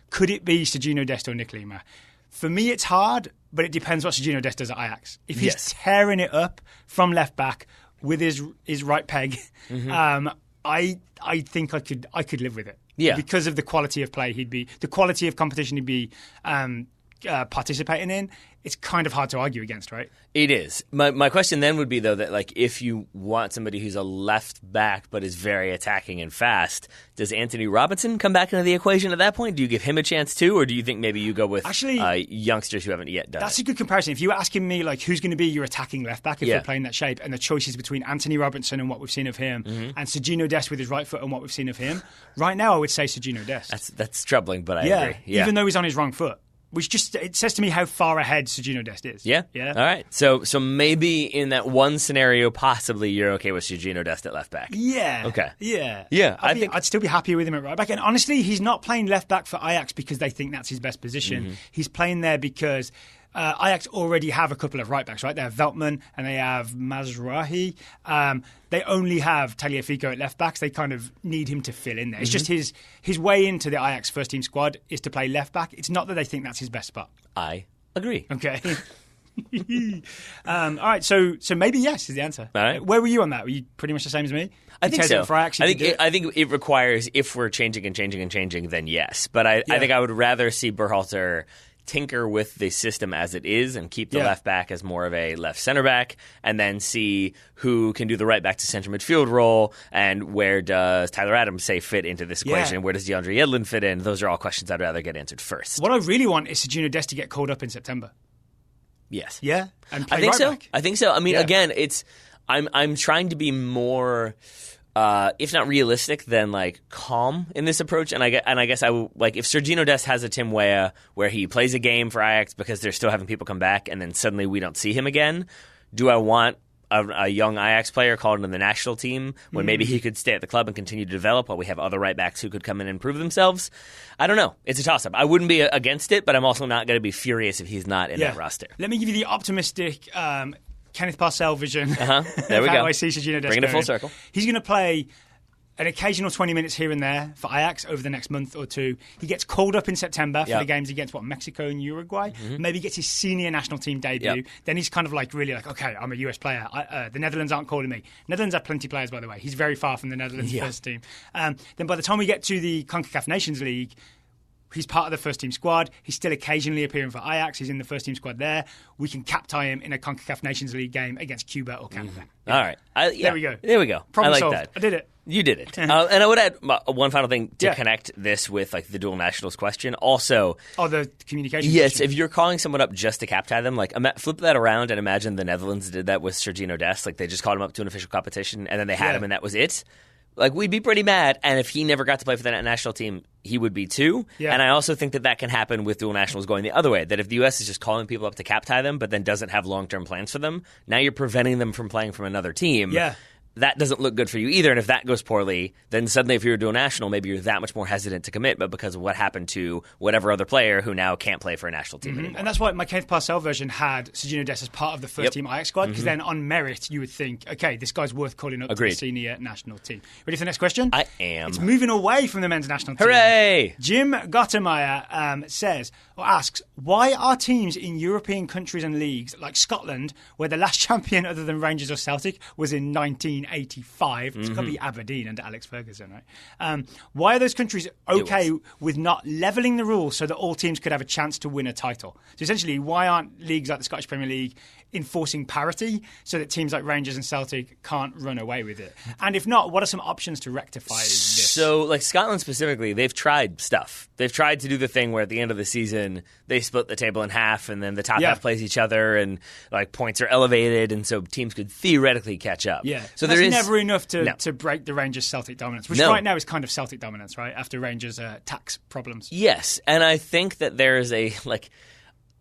Could it be Sergino Dest or Nick Lima? For me, it's hard, but it depends what Sergino Dest does at Ajax. If he's tearing it up from left back with his right peg, I think I could live with it. Yeah. Because of the quality of play the quality of competition he'd be participating in. It's kind of hard to argue against, right? It is. My question then would be, though, that like if you want somebody who's a left back but is very attacking and fast, does Anthony Robinson come back into the equation at that point? Do you give him a chance too, or do you think maybe you go with youngsters who haven't yet done That's a good comparison. If you were asking me like who's going to be your attacking left back if we're playing that shape, and the choices between Anthony Robinson and what we've seen of him, and Sergino Dest with his right foot and what we've seen of him, right now I would say Sergino Dest. That's troubling, but I agree. Yeah. Even though he's on his wrong foot. Which just, it says to me how far ahead Sergino Dest is. Yeah. All right. So maybe in that one scenario, possibly you're okay with Sergino Dest at left back. Yeah. Okay. Yeah. Yeah. I'd still be happier with him at right back. And honestly, he's not playing left back for Ajax because they think that's his best position. He's playing there because Ajax already have a couple of right backs, right? They have Veltman and they have Mazraoui. They only have Tagliafico at left backs. They kind of need him to fill in there. It's just his way into the Ajax first team squad is to play left back. It's not that they think that's his best spot. I agree. Okay. All right. So maybe yes is the answer. All right. Where were you on that? Were you pretty much the same as me? I think so. For Ajax, I think it requires, if we're changing, then yes. But I think I would rather see Berhalter tinker with the system as it is and keep the left back as more of a left center back, and then see who can do the right back to center midfield role, and where does Tyler Adams say fit into this equation? Where does DeAndre Yedlin fit in? Those are all questions I'd rather get answered first. What I really want is Sergino Dest to get called up in September. Yes. Yeah. And play I think right so. back. I think so. I mean, again, I'm trying to be more, if not realistic, then like calm in this approach. And I guess I would, like, if Sergino Dest has a Tim Weah where he plays a game for Ajax because they're still having people come back, and then suddenly we don't see him again, do I want a young Ajax player called into the national team when maybe he could stay at the club and continue to develop while we have other right backs who could come in and prove themselves? I don't know. It's a toss-up. I wouldn't be against it, but I'm also not going to be furious if he's not in that roster. Let me give you the optimistic Kenneth Parcell vision. There we go. I see Sergino Dest Bringing it full circle. He's going to play an occasional 20 minutes here and there for Ajax over the next month or two. He gets called up in September for the games against, Mexico and Uruguay. Maybe gets his senior national team debut. Then he's kind of really okay, I'm a US player. The Netherlands aren't calling me. Netherlands have plenty of players, by the way. He's very far from the Netherlands first team. Then by the time we get to the Concacaf Nations League, he's part of the first team squad. He's still occasionally appearing for Ajax. He's in the first team squad there. We can cap tie him in a CONCACAF Nations League game against Cuba or Canada. All right. There we go. There we go. Problem I like solved. that. I did it. You did it. And I would add one final thing to connect this with the dual nationals question. Also, the communication. Yes, question. if you're calling someone up just to cap tie them, flip that around and imagine the Netherlands did that with Sergino Dest. They just called him up to an official competition and then they had him and that was it. We'd be pretty mad. And if he never got to play for the national team, he would be too. Yeah. And I also think that can happen with dual nationals going the other way. That if the U.S. is just calling people up to cap tie them, but then doesn't have long-term plans for them, now you're preventing them from playing from another team. Yeah. That doesn't look good for you either. And if that goes poorly, then suddenly if you're a dual national, maybe you're that much more hesitant to commit, but because of what happened to whatever other player who now can't play for a national team anymore. And that's why my Kenneth Parcell version had Sergino Dest as part of the first team Ajax squad, because then on merit you would think, okay, this guy's worth calling up to the senior national team. Ready for the next question? I am. It's moving away from the men's national team. Hooray! Jim Gottemeyer asks, why are teams in European countries and leagues like Scotland, where the last champion other than Rangers or Celtic was in 1985, it's got to be Aberdeen under Alex Ferguson, right? Why are those countries okay with not levelling the rules so that all teams could have a chance to win a title? So essentially, why aren't leagues like the Scottish Premier League enforcing parity so that teams like Rangers and Celtic can't run away with it? And if not, what are some options to rectify this? So, Scotland specifically, they've tried stuff. They've tried to do the thing where at the end of the season, they split the table in half and then the top half plays each other and points are elevated and so teams could theoretically catch up. Yeah. So that's never enough to break the Rangers-Celtic dominance, which right now is kind of Celtic dominance, right? After Rangers' tax problems. Yes. And I think that there's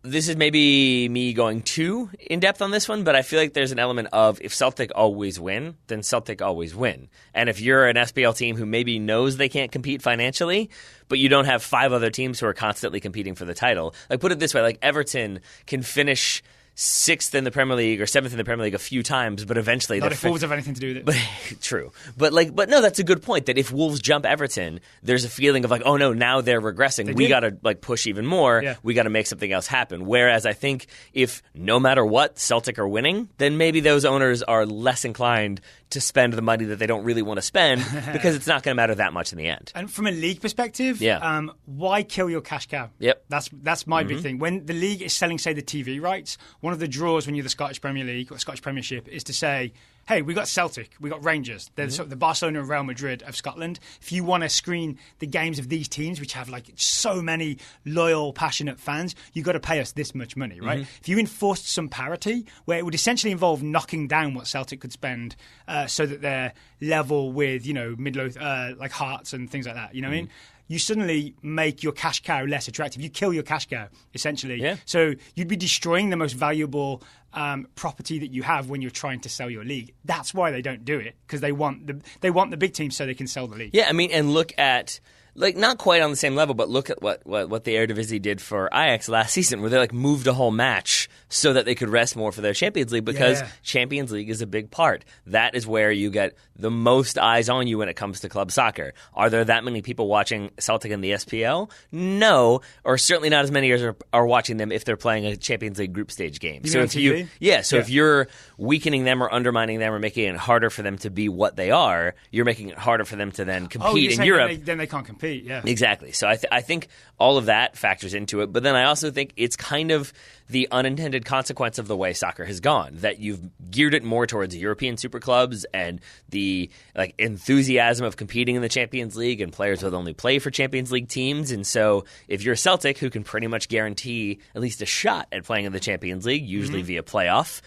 this is maybe me going too in-depth on this one, but I feel like there's an element of if Celtic always win, then Celtic always win. And if you're an SPL team who maybe knows they can't compete financially, but you don't have 5 other teams who are constantly competing for the title, put it this way, Everton can finish 6th in the Premier League or 7th in the Premier League a few times, but eventually... Not if Wolves have anything to do with it. True. But no, that's a good point, that if Wolves jump Everton, there's a feeling of oh no, now they're regressing. We got to push even more. Yeah. We got to make something else happen. Whereas I think if no matter what, Celtic are winning, then maybe those owners are less inclined to spend the money that they don't really want to spend because it's not going to matter that much in the end. And from a league perspective, why kill your cash cow? Yep. That's my big thing. When the league is selling, say, the TV rights, one of the draws when you're the Scottish Premier League or Scottish Premiership is to say, hey, we got Celtic, we got Rangers, they're sort of the Barcelona and Real Madrid of Scotland. If you want to screen the games of these teams, which have so many loyal, passionate fans, you got to pay us this much money, right? If you enforced some parity, where it would essentially involve knocking down what Celtic could spend, so that they're level with Midlothian, Hearts and things like that. You know what I mean? You suddenly make your cash cow less attractive. You kill your cash cow, essentially. Yeah. So you'd be destroying the most valuable property that you have when you're trying to sell your league. That's why they don't do it, because they want the big teams so they can sell the league. Yeah, and look at... not quite on the same level, but look at what the Eredivisie did for Ajax last season, where they moved a whole match so that they could rest more for their Champions League, because Champions League is a big part. That is where you get the most eyes on you when it comes to club soccer. Are there that many people watching Celtic in the SPL? No, or certainly not as many as are watching them if they're playing a Champions League group stage game. If you're weakening them or undermining them or making it harder for them to be what they are, you're making it harder for them to then compete in Europe. Then they can't compete. Yeah, exactly. So I think all of that factors into it. But then I also think it's kind of the unintended consequence of the way soccer has gone, that you've geared it more towards European super clubs and the enthusiasm of competing in the Champions League, and players will only play for Champions League teams. And so if you're Celtic, who can pretty much guarantee at least a shot at playing in the Champions League, usually via playoff,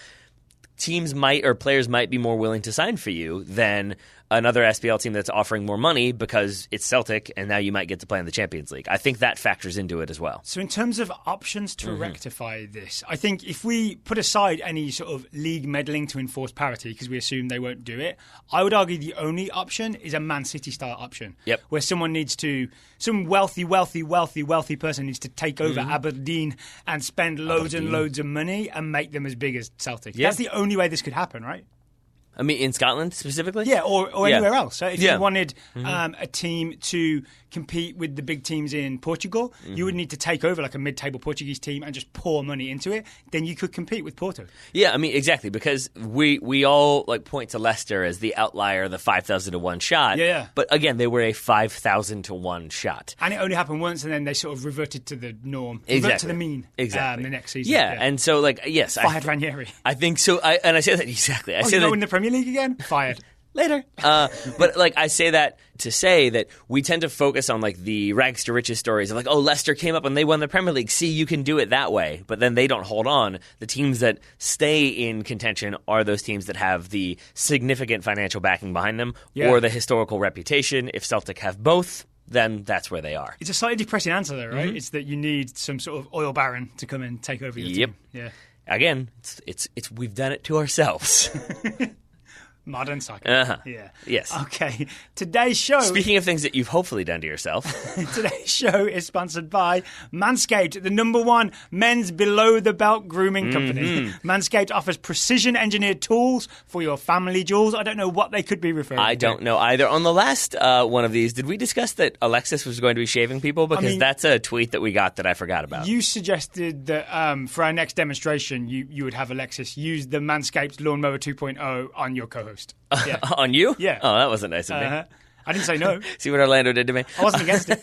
players might be more willing to sign for you than another SPL team that's offering more money because it's Celtic, and now you might get to play in the Champions League. I think that factors into it as well. So in terms of options to rectify this, I think if we put aside any sort of league meddling to enforce parity, because we assume they won't do it, I would argue the only option is a Man City-style option, where some wealthy person needs to take over Aberdeen and spend loads and loads of money and make them as big as Celtic. That's the only way this could happen, right? I mean, in Scotland specifically? Yeah, or anywhere else. So if you wanted a team to compete with the big teams in Portugal, you would need to take over like a mid-table Portuguese team and just pour money into it. Then you could compete with Porto. Yeah, I mean, exactly, because we all like point to Leicester as the outlier, the 5,000 to 1 shot. Yeah. But again, they were a 5,000 to 1 shot. And it only happened once, and then they sort of reverted to the norm. Reverted to the mean. Exactly. The next season. Yeah, and so like, yes. Fired Ranieri. I think so. And I say that exactly. I say that in the Premier League again? Fired. Later. But like I say that to say that we tend to focus on like the rags to riches stories of like, oh, Leicester came up and they won the Premier League. See, you can do it that way. But then they don't hold on. The teams that stay in contention are those teams that have the significant financial backing behind them or the historical reputation. If Celtic have both, then that's where they are. It's a slightly depressing answer though, right? It's that you need some sort of oil baron to come and take over your team. Yeah. Again, it's we've done it to ourselves. Modern soccer. Yeah. Yes. Okay. Today's show... Speaking of things that you've hopefully done to yourself. Today's show is sponsored by Manscaped, the #1 men's below-the-belt grooming company. Manscaped offers precision-engineered tools for your family jewels. I don't know what they could be referring to. I don't know either. On the last one of these, did we discuss that Alexis was going to be shaving people? Because that's a tweet that we got that I forgot about. You suggested that for our next demonstration, you would have Alexis use the Manscaped Lawnmower 2.0 on your co-host. Yeah. On you? Yeah. Oh, that wasn't nice of me. I didn't say no. See what Orlando did to me? I wasn't against it.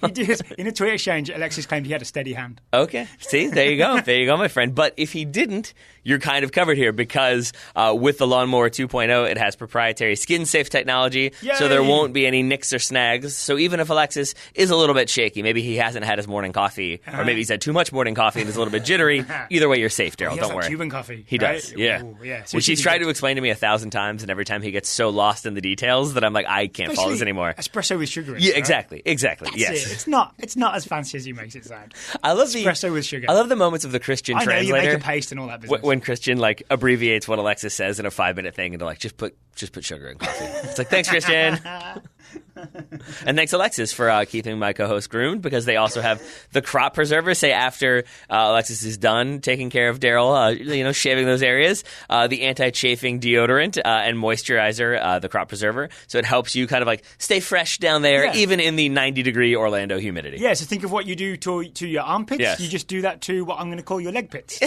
He did. In a tweet exchange, Alexis claimed he had a steady hand. Okay. See, there you go. There you go, my friend. But if he didn't, you're kind of covered here because with the Lawnmower 2.0, it has proprietary skin-safe technology, so there won't be any nicks or snags. So even if Alexis is a little bit shaky, maybe he hasn't had his morning coffee, or maybe he's had too much morning coffee and is a little bit jittery, either way, you're safe, Daryl. Don't worry. Cuban coffee. He does, yeah. Ooh, yeah. So which he's tried to explain to me 1,000 times, and every time he gets so lost in the details that I'm like, I can't follow this anymore. Espresso with sugar in it. Yeah, exactly. That's yes. It. It's not as fancy as he makes it sound. I love espresso with sugar. I love the moments of the Christian translator. You make a paste and all that business. When Christian like abbreviates what Alexis says in a 5-minute thing into like just put sugar in coffee. It's like, thanks, Christian. And thanks, Alexis, for keeping my co-host groomed, because they also have the crop preserver. Say after Alexis is done taking care of Daryl, shaving those areas, the anti-chafing deodorant and moisturizer, the crop preserver. So it helps you kind of like stay fresh down there, even in the 90-degree Orlando humidity. Yeah, so think of what you do to your armpits. Yes. You just do that to what I'm going to call your leg pits.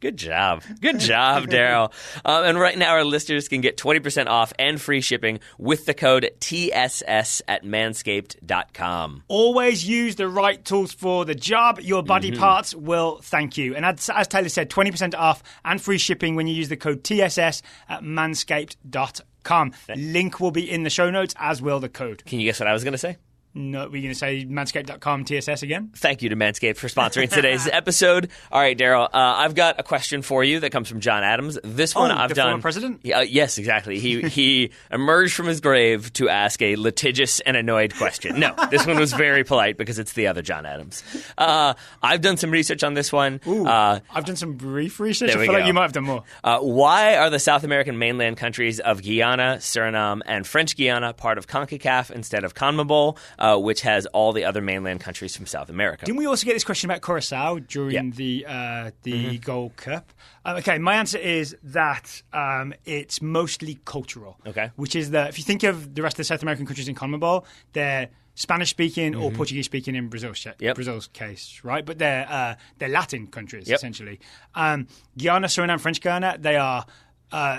Good job, Daryl. And right now, our listeners can get 20% off and free shipping with the code TSS at manscaped.com. Always use the right tools for the job. Your body parts will thank you. And as Taylor said, 20% off and free shipping when you use the code TSS at manscaped.com. Link will be in the show notes, as will the code. Can you guess what I was going to say? No, we're going to say manscaped.com TSS again? Thank you to Manscaped for sponsoring today's episode. All right, Daryl, I've got a question for you that comes from John Adams. This one I've done. Former president? Yes, exactly. He emerged from his grave to ask a litigious and annoyed question. No, this one was very polite because it's the other John Adams. I've done some research on this one. Ooh, I've done some brief research. I feel like you might have done more. Why are the South American mainland countries of Guyana, Suriname, and French Guyana part of Concacaf instead of Conmebol? Which has all the other mainland countries from South America. Didn't we also get this question about Curaçao during the Gold Cup? Okay, my answer is that it's mostly cultural. Okay. Which is that if you think of the rest of the South American countries in Conmebol, they're Spanish-speaking or Portuguese-speaking in Brazil's case, right? But they're Latin countries, essentially. Guyana, Suriname, French Guyana, they are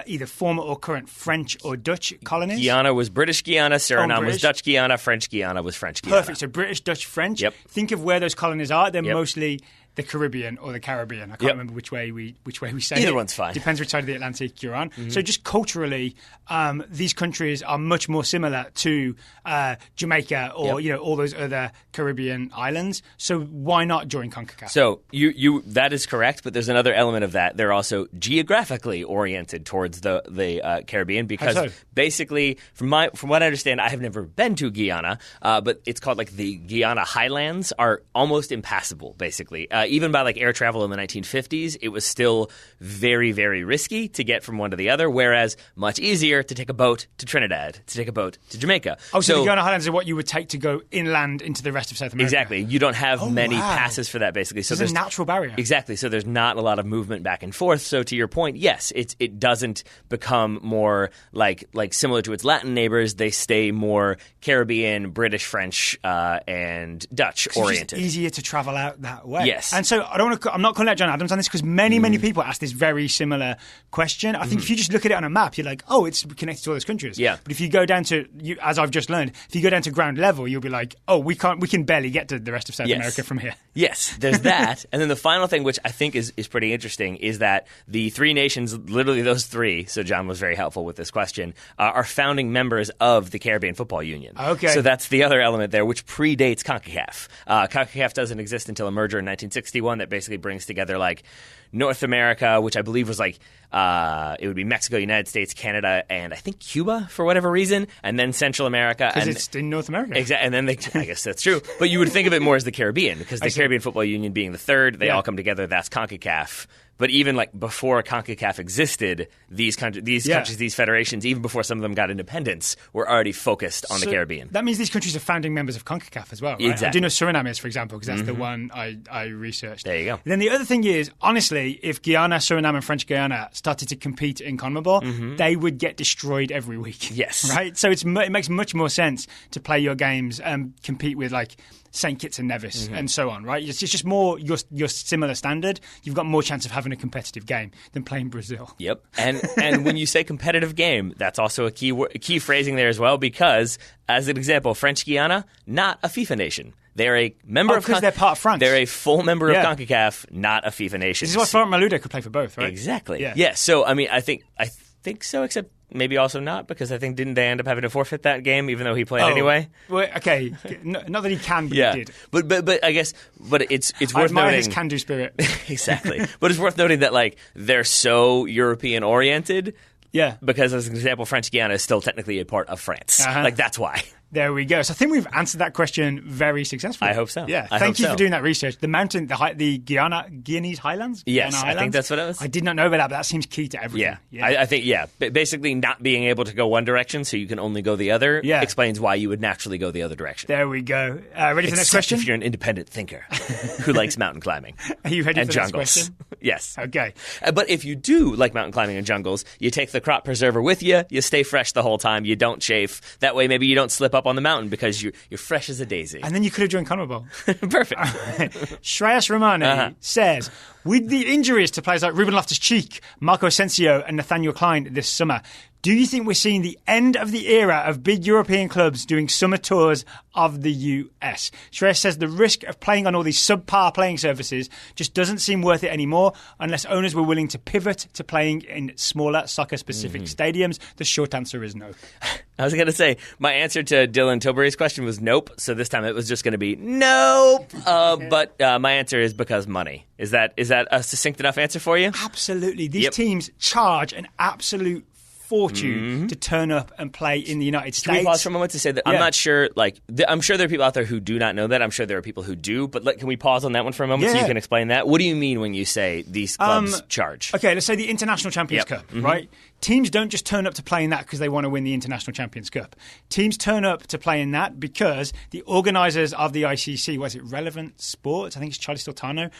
either former or current French or Dutch colonies. Guyana was British Guyana, Suriname was Dutch Guyana, French Guyana was French Guyana. Perfect. So British, Dutch, French. Yep. Think of where those colonies are. They're mostly the Caribbean or the Caribbean. I can't remember which way we say it. Either one's fine. Depends which side of the Atlantic you're on. So just culturally, these countries are much more similar to Jamaica or all those other Caribbean islands. So why not join Concacaf? So you that is correct, but there's another element of that. They're also geographically oriented towards the Caribbean because basically, from what I understand, I have never been to Guyana, but it's called like the Guyana Highlands are almost impassable, basically. Even by like air travel in the 1950s, it was still very, very risky to get from one to the other, whereas much easier to take a boat to Trinidad, to take a boat to Jamaica. Oh, so the Guyana Highlands are what you would take to go inland into the rest of South America? Exactly. You don't have many passes for that, basically. So there's a natural barrier. Exactly. So there's not a lot of movement back and forth. So to your point, yes, it doesn't become more like similar to its Latin neighbors. They stay more Caribbean, British, French, and Dutch oriented. It's easier to travel out that way. Yes. And so I'm not calling out John Adams on this because many people ask this very similar question. I think if you just look at it on a map, you're like, oh, it's connected to all those countries. Yeah. But if you go down to, as I've just learned, if you go down to ground level, you'll be like, oh, we can barely get to the rest of South America from here. Yes, there's that. And then the final thing, which I think is pretty interesting, is that the three nations, literally those three, so John was very helpful with this question, are founding members of the Caribbean Football Union. Okay. So that's the other element there, which predates CONCACAF. CONCACAF doesn't exist until a merger in 1961 that basically brings together like North America, which I believe was like it would be Mexico, United States, Canada, and I think Cuba for whatever reason, and then Central America. Because it's in North America. Exactly, and then I guess that's true. But you would think of it more as the Caribbean, because the Caribbean Football Union being the third, they all come together. That's CONCACAF. But even like before CONCACAF existed, these countries, these federations, even before some of them got independence, were already focused on the Caribbean. That means these countries are founding members of CONCACAF as well, right? Exactly. I do know Suriname is, for example, because that's the one I researched. There you go. And then the other thing is, honestly, if Guyana, Suriname, and French Guyana started to compete in Conmebol, they would get destroyed every week. Yes. Right? So it makes much more sense to play your games and compete with like St. Kitts and Nevis and so on, right? It's just more your similar standard. You've got more chance of having a competitive game than playing Brazil. Yep. And when you say competitive game, that's also a key phrasing there as well, because as an example, French Guyana, not a FIFA nation. They're a member of because they're part of France. They're a full member of CONCACAF, not a FIFA nation. This is why Florent Malouda could play for both, right? Exactly. Yeah. So I mean, I think so, except maybe also not, because I think didn't they end up having to forfeit that game even though he played anyway? Well, okay, not that he can, but he did. But I guess it's worth I admire noting his can-do spirit. Exactly. But it's worth noting that like they're so European oriented. Yeah. Because as an example, French Guyana is still technically a part of France. Like that's why. There we go. So I think we've answered that question very successfully. I hope so. Yeah. Thank you for doing that research. The mountain, the Guyanese Highlands? Yes, Guyana I think that's what it was. I did not know about that, but that seems key to everything. Yeah. I think, basically not being able to go one direction so you can only go the other explains why you would naturally go the other direction. There we go. Ready for the next question? If you're an independent thinker who likes mountain climbing. Are you ready and for the next question? Yes. Okay. But if you do like mountain climbing and jungles, you take the crop preserver with you, you stay fresh the whole time, you don't chafe. That way maybe you don't slip up on the mountain because you're fresh as a daisy. And then you could have joined Conmebol. Perfect. Shreyas Romani says, with the injuries to players like Ruben Loftus-Cheek, Marco Asensio and Nathaniel Klein this summer, do you think we're seeing the end of the era of big European clubs doing summer tours of the US? Shreyas says the risk of playing on all these subpar playing surfaces just doesn't seem worth it anymore unless owners were willing to pivot to playing in smaller soccer-specific stadiums. The short answer is no. I was going to say, my answer to Dylan Tilbury's question was nope, so this time it was just going to be nope. But my answer is because money. Is that a succinct enough answer for you? Absolutely. These teams charge an absolute fortune to turn up and play in the United States. Can we pause for a moment to say that I'm not sure, I'm sure there are people out there who do not know that. I'm sure there are people who do, but can we pause on that one for a moment so you can explain that? What do you mean when you say these clubs charge? Okay, let's say the International Champions Cup, right? Teams don't just turn up to play in that because they want to win the International Champions Cup. Teams turn up to play in that because the organisers of the ICC, what is it, Relevant Sports, I think it's Charlie Stiltano,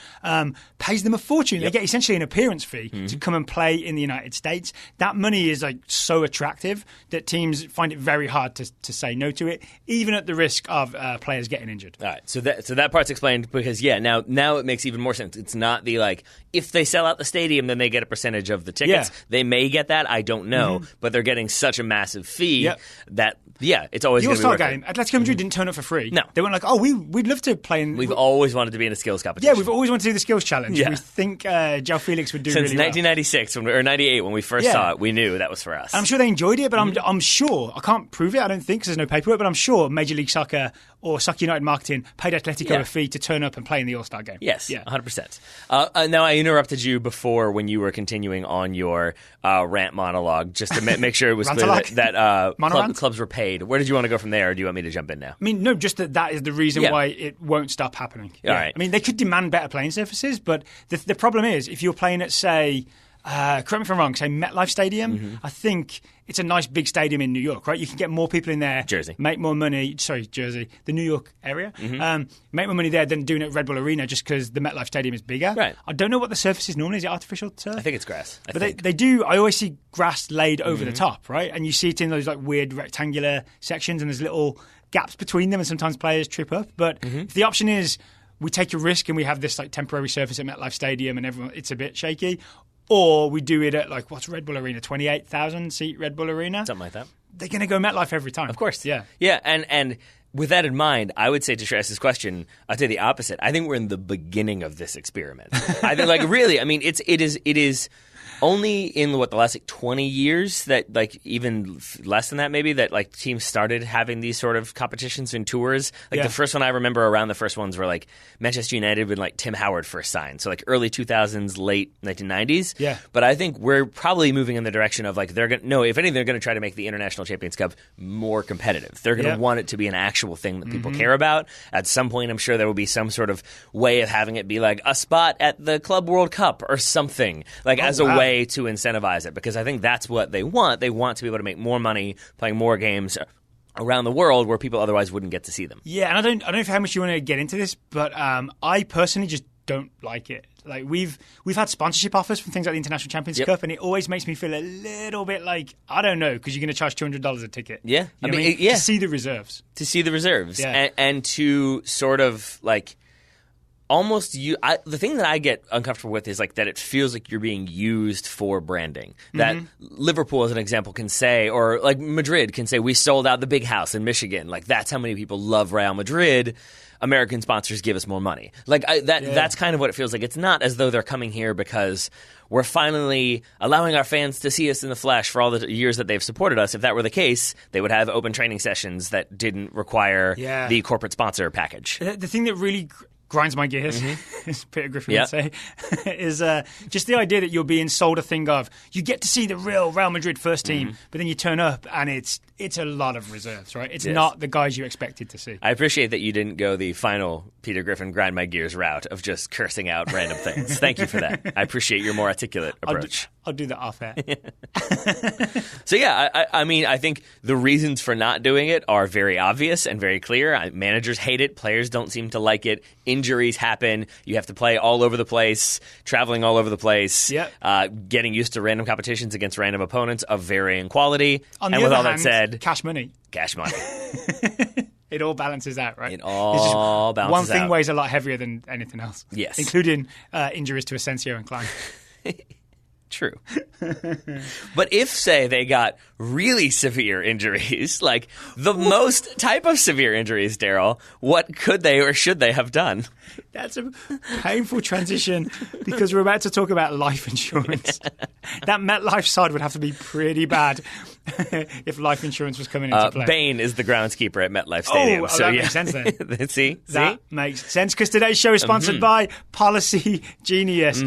pays them a fortune. They get essentially an appearance fee to come and play in the United States. That money is so attractive that teams find it very hard to say no to it, even at the risk of players getting injured. All right, so that part's explained because now it makes even more sense. It's not the if they sell out the stadium then they get a percentage of the tickets. They may get that. I don't know. But they're getting such a massive fee that, it's always the going to be All-Star worth game, it. Atletico Madrid didn't turn up for free. No. They weren't like, oh, we'd love to play in... We've always wanted to be in a skills competition. Yeah, we've always wanted to do the skills challenge. We think João Felix would do Since really well. 1996, or 98, when we first saw it, we knew that was for us. I'm sure they enjoyed it, but I'm sure, I can't prove it, I don't think, because there's no paperwork, but I'm sure Major League Soccer or Soccer United Marketing paid Atletico a fee to turn up and play in the All-Star game. Yes, 100%. Now, I interrupted you before when you were continuing on your rant monologue, just to make sure it was clear that clubs were paid. Where did you want to go from there, or do you want me to jump in now? I mean, no, just that is the reason why it won't stop happening. All right. I mean, they could demand better playing surfaces, but the problem is, if you're playing at, say, correct me if I'm wrong, say MetLife Stadium, I think it's a nice big stadium in New York, right? You can get more people in there. Jersey. Make more money. Sorry, Jersey. The New York area. Make more money there than doing it at Red Bull Arena just because the MetLife Stadium is bigger. Right. I don't know what the surface is normally. Is it artificial turf? I think it's grass. They do. I always see grass laid over the top, right? And you see it in those like weird rectangular sections and there's little gaps between them and sometimes players trip up. But if the option is we take a risk and we have this like temporary surface at MetLife Stadium and everyone it's a bit shaky, or we do it at like what's Red Bull Arena, 28,000 seat Red Bull Arena, something like that. They're going to go MetLife every time, of course. Yeah. And with that in mind, I would say to Shreyas's question, I'd say the opposite. I think we're in the beginning of this experiment. I think, like, really, I mean, it is only in the last 20 years that even less than that maybe that teams started having these sort of competitions and tours. The first one I remember around the first ones were Manchester United when Tim Howard first signed. So early 2000s, late 1990s. Yeah. But I think we're probably moving in the direction of if anything, they're going to try to make the International Champions Cup more competitive. They're going to want it to be an actual thing that people care about. At some point, I'm sure there will be some sort of way of having it be a spot at the Club World Cup or something as a way to incentivize it, because I think that's what they want. They want to be able to make more money playing more games around the world where people otherwise wouldn't get to see them. Yeah, and I don't know how much you want to get into this, but I personally just don't like it. We've had sponsorship offers from things like the International Champions Cup, and it always makes me feel a little bit I don't know, because you're going to charge $200 a ticket. Yeah, I mean, to see the reserves. To see the reserves, and to sort of almost the thing that I get uncomfortable with is that it feels like you're being used for branding. That Liverpool, as an example, can say, or Madrid can say, we sold out the big house in Michigan. That's how many people love Real Madrid. American sponsors give us more money. That's kind of what it feels like. It's not as though they're coming here because we're finally allowing our fans to see us in the flesh for all the years that they've supported us. If that were the case, they would have open training sessions that didn't require the corporate sponsor package. The thing that really grinds my gears, as Peter Griffin would say, is just the idea that you're being sold a thing of you get to see the real Real Madrid first team, but then you turn up and it's a lot of reserves, right? It's not the guys you expected to see. I appreciate that you didn't go the final Peter Griffin grind my gears route of just cursing out random things. Thank you for that. I appreciate your more articulate approach. I'll do that off air. So I mean, I think the reasons for not doing it are very obvious and very clear. Managers hate it. Players don't seem to like it. Injuries happen. You have to play all over the place, traveling all over the place, getting used to random competitions against random opponents of varying quality. And with all that said, cash money. It all balances out, right? It all balances out. One thing weighs a lot heavier than anything else. Yes. Including injuries to Asensio and Klein. True. But if, say, they got really severe injuries, the most type of severe injuries, Daryl, what could they or should they have done? That's a painful transition because we're about to talk about life insurance. That MetLife side would have to be pretty bad if life insurance was coming into play. Bain is the groundskeeper at MetLife Stadium. That makes sense then. See? That makes sense because today's show is sponsored by Policy Genius.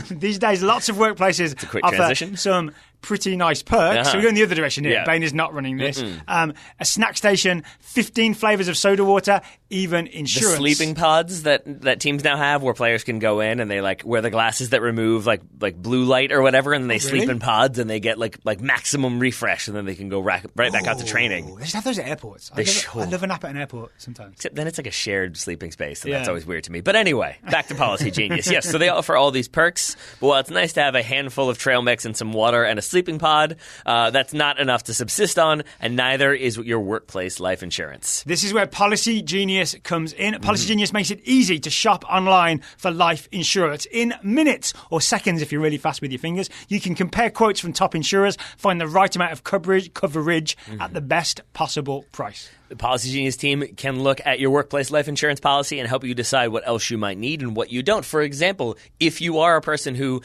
These days, lots of workplaces offer transition. some pretty nice perks. So we're going the other direction here. Bain is not running this. A snack station, 15 flavours of soda water, even insurance. The sleeping pods that teams now have where players can go in and they wear the glasses that remove like blue light or whatever, and then they sleep in pods and they get like maximum refresh, and then they can go right back out to training. They should have those at airports. I love a nap at an airport sometimes. Except then it's like a shared sleeping space, and that's always weird to me. But anyway, back to Policy Genius. Yes, so they offer all these perks, but while it's nice to have a handful of trail mix and some water and a sleeping pod. That's not enough to subsist on, and neither is your workplace life insurance. This is where Policy Genius comes in. Policy Genius makes it easy to shop online for life insurance in minutes or seconds if you're really fast with your fingers. You can compare quotes from top insurers, find the right amount of coverage at the best possible price. The Policy Genius team can look at your workplace life insurance policy and help you decide what else you might need and what you don't. For example, if you are a person who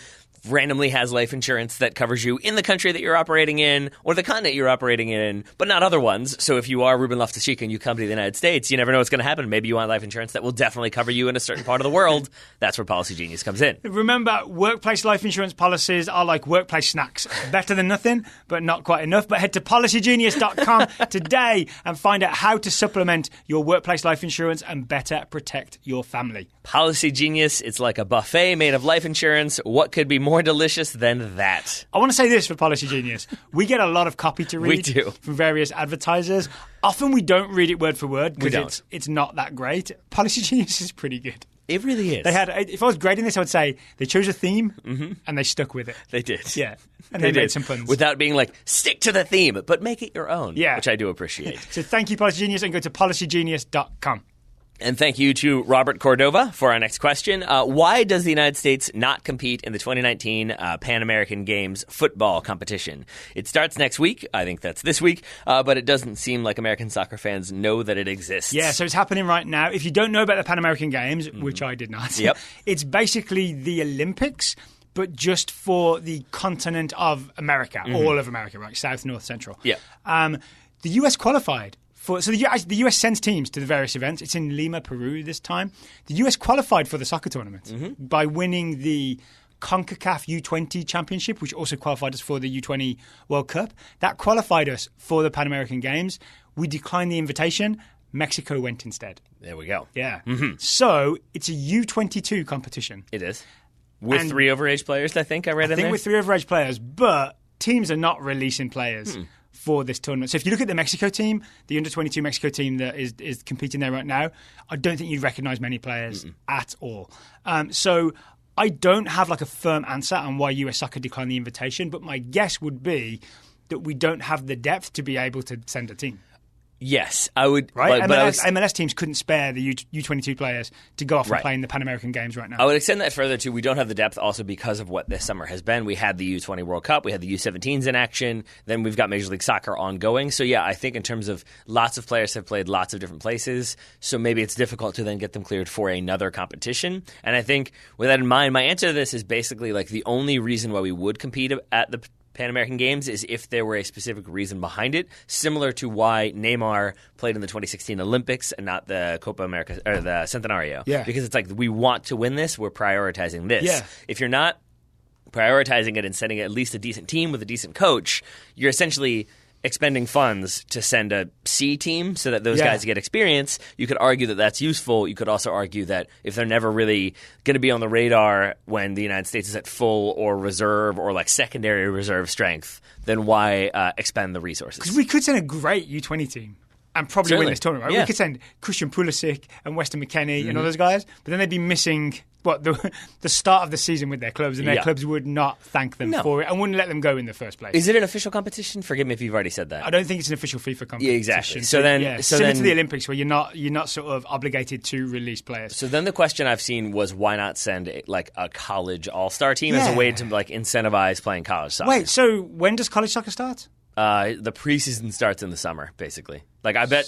randomly has life insurance that covers you in the country that you're operating in or the continent you're operating in, but not other ones. So if you are Ruben Loftus-Cheek and you come to the United States, you never know what's going to happen. Maybe you want life insurance that will definitely cover you in a certain part of the world. That's where Policy Genius comes in. Remember, workplace life insurance policies are like workplace snacks. Better than nothing, but not quite enough. But head to policygenius.com today and find out how to supplement your workplace life insurance and better protect your family. Policy Genius, it's like a buffet made of life insurance. What could be more delicious than that? I want to say this for Policy Genius. We get a lot of copy to read We do. from various advertisers. Often we don't read it word for word because it's not that great. Policy Genius is pretty good. It really is. If I was grading this, I would say they chose a theme and they stuck with it. They did. Yeah. And they made some puns. Without being like, stick to the theme, but make it your own, which I do appreciate. So thank you, Policy Genius, and go to policygenius.com. And thank you to Robert Cordova for our next question. Why does the United States not compete in the 2019 Pan American Games football competition? It starts next week. I think that's this week. But it doesn't seem like American soccer fans know that it exists. Yeah, so it's happening right now. If you don't know about the Pan American Games, which I did not, it's basically the Olympics, but just for the continent of America, all of America, right? South, North, Central. Yeah. The US qualified. So the US sends teams to the various events. It's in Lima, Peru this time. The US qualified for the soccer tournament by winning the Concacaf U20 championship, which also qualified us for the U20 World Cup. That qualified us for the Pan American Games. We declined the invitation. Mexico went instead. There we go. Yeah. So it's a U22 competition. It is. With 3 overage players, I think I read in there. I think with 3 overage players, but teams are not releasing players for this tournament. So if you look at the Mexico team, the under-22 Mexico team that is competing there right now, I don't think you'd recognise many players at all. So I don't have like a firm answer on why US Soccer declined the invitation, but my guess would be that we don't have the depth to be able to send a team. Yes, I would. Right? MLS teams couldn't spare the U22 players to go off and play in the Pan American Games right now. I would extend that further to we don't have the depth also because of what this summer has been. We had the U20 World Cup. We had the U17s in action. Then we've got Major League Soccer ongoing. So, yeah, I think in terms of lots of players have played lots of different places. So maybe it's difficult to then get them cleared for another competition. And I think with that in mind, my answer to this is basically like the only reason why we would compete at the Pan American Games is if there were a specific reason behind it, similar to why Neymar played in the 2016 Olympics and not the Copa America or the Centenario. Yeah. Because it's like we want to win this, we're prioritizing this. Yeah. If you're not prioritizing it and sending at least a decent team with a decent coach, you're essentially expending funds to send a C team so that those guys get experience. You could argue that that's useful. You could also argue that if they're never really going to be on the radar when the United States is at full or reserve or like secondary reserve strength, then why expend the resources? Because we could send a great U20 team and probably win this tournament. Right? We could send Christian Pulisic and Weston McKennie and all those guys, but then they'd be missing the start of the season with their clubs, and their clubs would not thank them for it and wouldn't let them go in the first place. Is it an official competition? Forgive me if you've already said that. I don't think it's an official FIFA competition. Yeah, exactly. So then, similar to the Olympics, where you're not sort of obligated to release players. So then the question I've seen was why not send like a college all-star team as a way to like incentivize playing college soccer? Wait, so when does college soccer start? The preseason starts in the summer, basically. Like I bet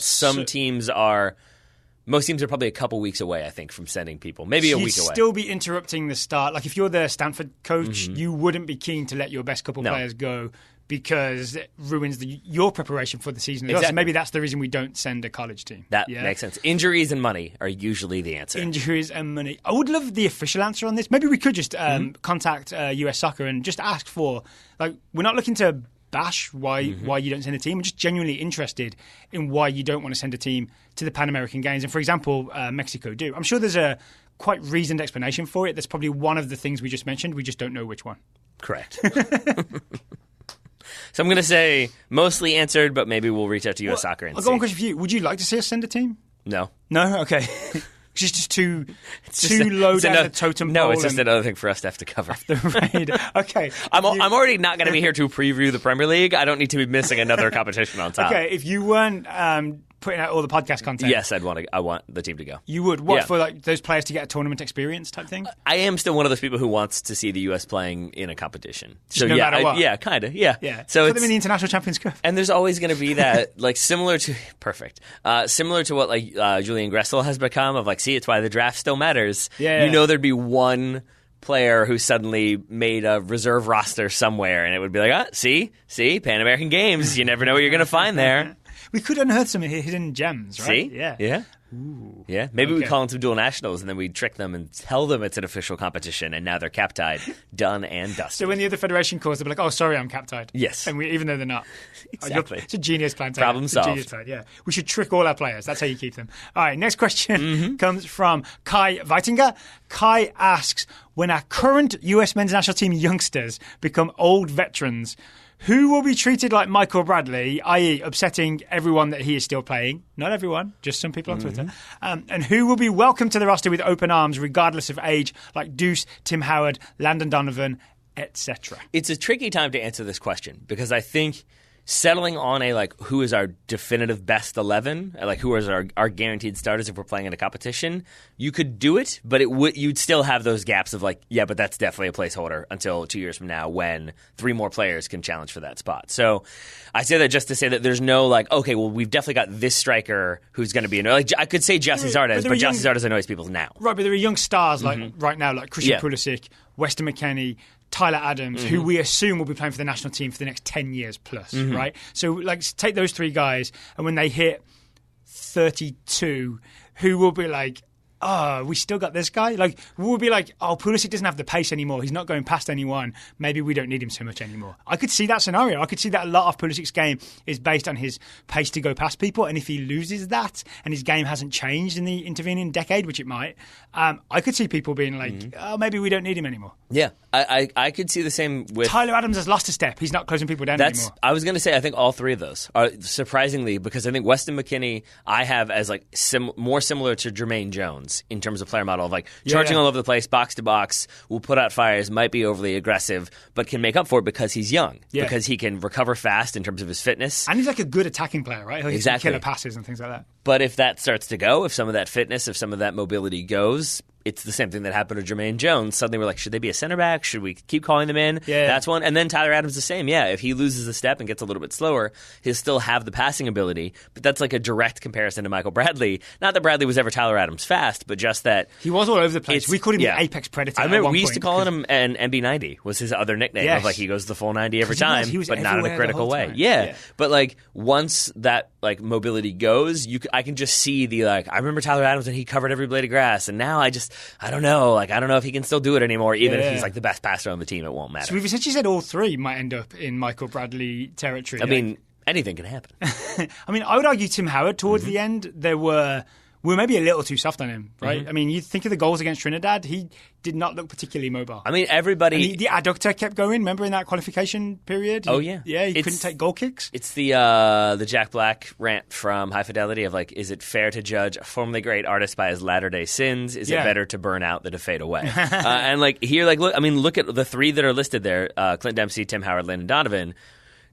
most teams are probably a couple weeks away, I think, from sending people. Maybe a week away. You'd still be interrupting the start. Like, if you're the Stanford coach, you wouldn't be keen to let your best couple players go because it ruins your preparation for the season. Exactly. So maybe that's the reason we don't send a college team. That makes sense. Injuries and money are usually the answer. Injuries and money. I would love the official answer on this. Maybe we could just contact US Soccer and just ask for, like, we're not looking to bash why you don't send a team. We're just genuinely interested in why you don't want to send a team to the Pan American Games. And for example, Mexico do. I'm sure there's a quite reasoned explanation for it. That's probably one of the things we just mentioned. We just don't know which one. Correct. So I'm going to say mostly answered, but maybe we'll reach out to US Soccer and I've got one question for you. Would you like to see us send a team? No. No? Okay. Because it's just too low down the totem pole. No, it's just another thing for us to have to cover. Okay. I'm already not going to be here to preview the Premier League. I don't need to be missing another competition on top. Okay, if you weren't putting out all the podcast content. Yes, I want the team to go. You would? What, for like those players to get a tournament experience type thing? I am still one of those people who wants to see the US playing in a competition. So no matter what? Yeah, kind of, yeah. So put them in the International Champions Cup. And there's always going to be that, like, similar to what, like, Julian Gressel has become, of like, see, it's why the draft still matters. Yeah. You know there'd be one player who suddenly made a reserve roster somewhere, and it would be like, see, Pan American Games, you never know what you're going to find there. We could unearth some hidden gems, right? See? Yeah. Ooh. Yeah. Maybe we call in some dual nationals and then we trick them and tell them it's an official competition and now they're cap-tied, done and dusted. So when the other federation calls, they'll be like, oh, sorry, I'm cap-tied. Yes. And even though they're not. Exactly. It's a genius plan. Problem solved. Genius plan, yeah. We should trick all our players. That's how you keep them. All right, next question comes from Kai Weitinger. Kai asks, when our current US men's national team youngsters become old veterans, who will be treated like Michael Bradley, i.e. upsetting everyone that he is still playing? Not everyone, just some people on Twitter. And who will be welcomed to the roster with open arms regardless of age, like Deuce, Tim Howard, Landon Donovan, etc.? It's a tricky time to answer this question because I think settling on a, like, who is our definitive best 11, like who is our guaranteed starters if we're playing in a competition, you could do it, but you'd still have those gaps of like, yeah, but that's definitely a placeholder until 2 years from now when 3 more players can challenge for that spot. So I say that just to say that there's no like, okay, well, we've definitely got this striker who's going to be like, I could say Jesse Zardes, but Jesse Zardes annoys people now. Right, but there are young stars like right now, like Christian Pulisic, Weston McKennie, Tyler Adams, who we assume will be playing for the national team for the next 10 years plus, right? So, like, take those 3 guys, and when they hit 32, who will be like, oh, we still got this guy? Like, we'll be like, oh, Pulisic doesn't have the pace anymore. He's not going past anyone. Maybe we don't need him so much anymore. I could see that scenario. I could see that a lot of Pulisic's game is based on his pace to go past people. And if he loses that and his game hasn't changed in the intervening decade, which it might, I could see people being like, oh, maybe we don't need him anymore. Yeah, I could see the same with... Tyler Adams has lost a step. He's not closing people down anymore. I was going to say, I think all 3 of those are surprisingly, because I think Weston McKennie I have as like more similar to Jermaine Jones in terms of player model of like charging all over the place, box to box, will put out fires, might be overly aggressive, but can make up for it because he's young, because he can recover fast in terms of his fitness. And he's like a good attacking player, right? He'll hit killer passes and things like that. But if that starts to go, if some of that fitness, if some of that mobility goes, it's the same thing that happened to Jermaine Jones. Suddenly we're like, should they be a center back? Should we keep calling them in? Yeah. That's one. And then Tyler Adams the same. Yeah, if he loses a step and gets a little bit slower, he'll still have the passing ability. But that's like a direct comparison to Michael Bradley. Not that Bradley was ever Tyler Adams fast, but just that... He was all over the place. We called him the apex predator. I remember we used to call him an MB90 was his other nickname. Of like, he goes the full 90 every time, but not in a critical way. Yeah. But like, once that like mobility goes, I can just see the like, I remember Tyler Adams and he covered every blade of grass, and now I don't know. Like, I don't know if he can still do it anymore, even if he's like the best passer on the team. It won't matter. So we've essentially said all 3 might end up in Michael Bradley territory. I mean, anything can happen. I mean, I would argue Tim Howard towards the end, we were maybe a little too soft on him, right? I mean, you think of the goals against Trinidad, he did not look particularly mobile. I mean, everybody... And the adductor kept going, remember in that qualification period? Yeah, he couldn't take goal kicks. It's the Jack Black rant from High Fidelity of like, is it fair to judge a formerly great artist by his latter-day sins? Is it better to burn out than to fade away? And like, here, like, look at the 3 that are listed there, Clint Dempsey, Tim Howard, Landon Donovan.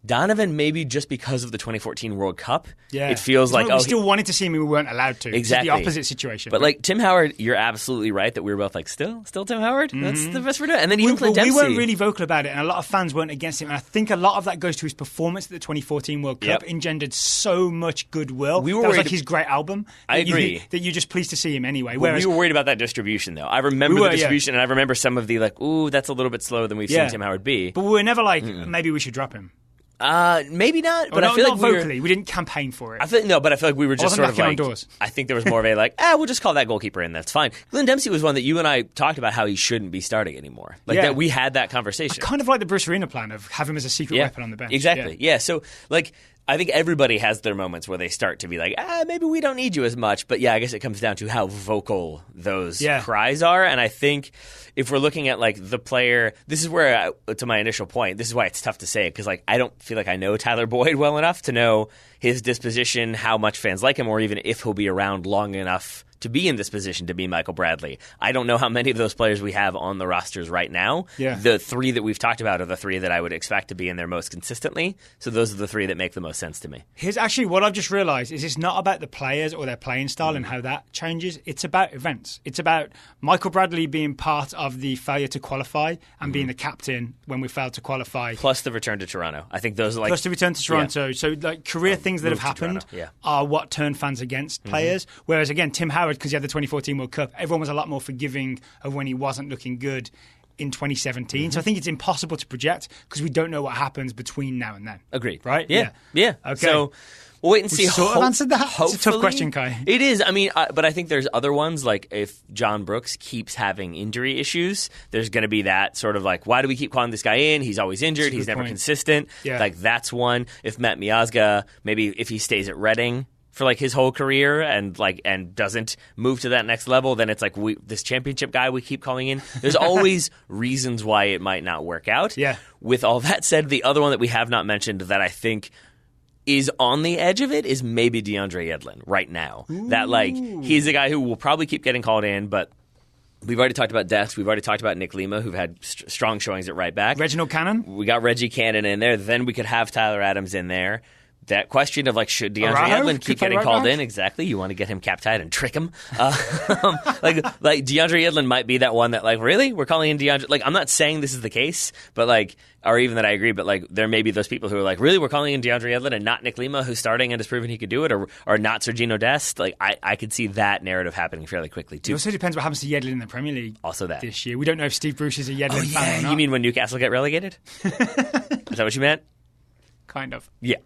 Donovan, maybe just because of the 2014 World Cup, it feels like... we still wanted to see him, we weren't allowed to. Exactly. It's the opposite situation. But like, Tim Howard, you're absolutely right that we were both like, still Tim Howard? That's the best we're doing. And then even Clint Dempsey. We weren't really vocal about it, and a lot of fans weren't against him. And I think a lot of that goes to his performance at the 2014 World Cup. Engendered so much goodwill. That was like his great album. I agree. That you're just pleased to see him anyway. Whereas, we were worried about that distribution, though. I remember the distribution, and I remember some of the like, ooh, that's a little bit slower than we've seen Tim Howard be. But we were never like, maybe we should drop him. Maybe not, but I feel like vocally. We didn't campaign for it. I feel like we were just sort of like. Doors. I think there was more of a like, we'll just call that goalkeeper in. That's fine. Glenn Dempsey was one that you and I talked about how he shouldn't be starting anymore. Like that, we had that conversation. I kind of like the Bruce Arena plan of have him as a secret weapon on the bench. Exactly. Yeah. So like, I think everybody has their moments where they start to be like, maybe we don't need you as much. But yeah, I guess it comes down to how vocal those cries are. And I think if we're looking at like the player, this is where, to my initial point, this is why it's tough to say it. Because like, I don't feel like I know Tyler Boyd well enough to know his disposition, how much fans like him, or even if he'll be around long enough to be in this position to be Michael Bradley. I don't know how many of those players we have on the rosters right now. Yeah. The three that we've talked about are the three that I would expect to be in there most consistently. So those are the three that make the most sense to me. Here's actually what I've just realised is it's not about the players or their playing style and how that changes. It's about events. It's about Michael Bradley being part of the failure to qualify and being the captain when we failed to qualify. Plus the return to Toronto. I think those are like... Plus the return to Toronto. Yeah. So like career things that have happened Yeah. are what turn fans against players. Whereas again, Tim Howard, because he had the 2014 World Cup, everyone was a lot more forgiving of when he wasn't looking good in 2017. So I think it's impossible to project because we don't know what happens between now and then. Agreed. Right? Yeah. Okay. So we'll wait and see. Sort of answered that. It's a tough question, Kai. It is. I mean, but I think there's other ones. Like if John Brooks keeps having injury issues, there's going to be that sort of like, why do we keep calling this guy in? He's always injured. He's never consistent. Yeah. Like that's one. If Matt Miazga, maybe if he stays at Reading for like his whole career and doesn't move to that next level, then it's like this championship guy we keep calling in. There's always reasons why it might not work out. Yeah. With all that said, the other one that we have not mentioned that I think is on the edge of it is maybe DeAndre Yedlin right now. Ooh. That like he's a guy who will probably keep getting called in, but we've already talked about Dest. We've already talked about Nick Lima, who've had strong showings at right back. Reginald Cannon. We got Reggie Cannon in there. Then we could have Tyler Adams in there. That question of like, should DeAndre Yedlin keep getting called in? Exactly. You want to get him cap-tied and trick him. Like DeAndre Yedlin might be that one that like, really? We're calling in DeAndre. Like, I'm not saying this is the case, but like, or even that I agree, but like, there may be those people who are like, really? We're calling in DeAndre Yedlin and not Nick Lima, who's starting and has proven he could do it, or not Sergino Dest. Like, I could see that narrative happening fairly quickly too. It also depends what happens to Yedlin in the Premier League. Also that. This year. We don't know if Steve Bruce is a Yedlin fan or not. You mean when Newcastle get relegated? Is that what you meant? Kind of. Yeah.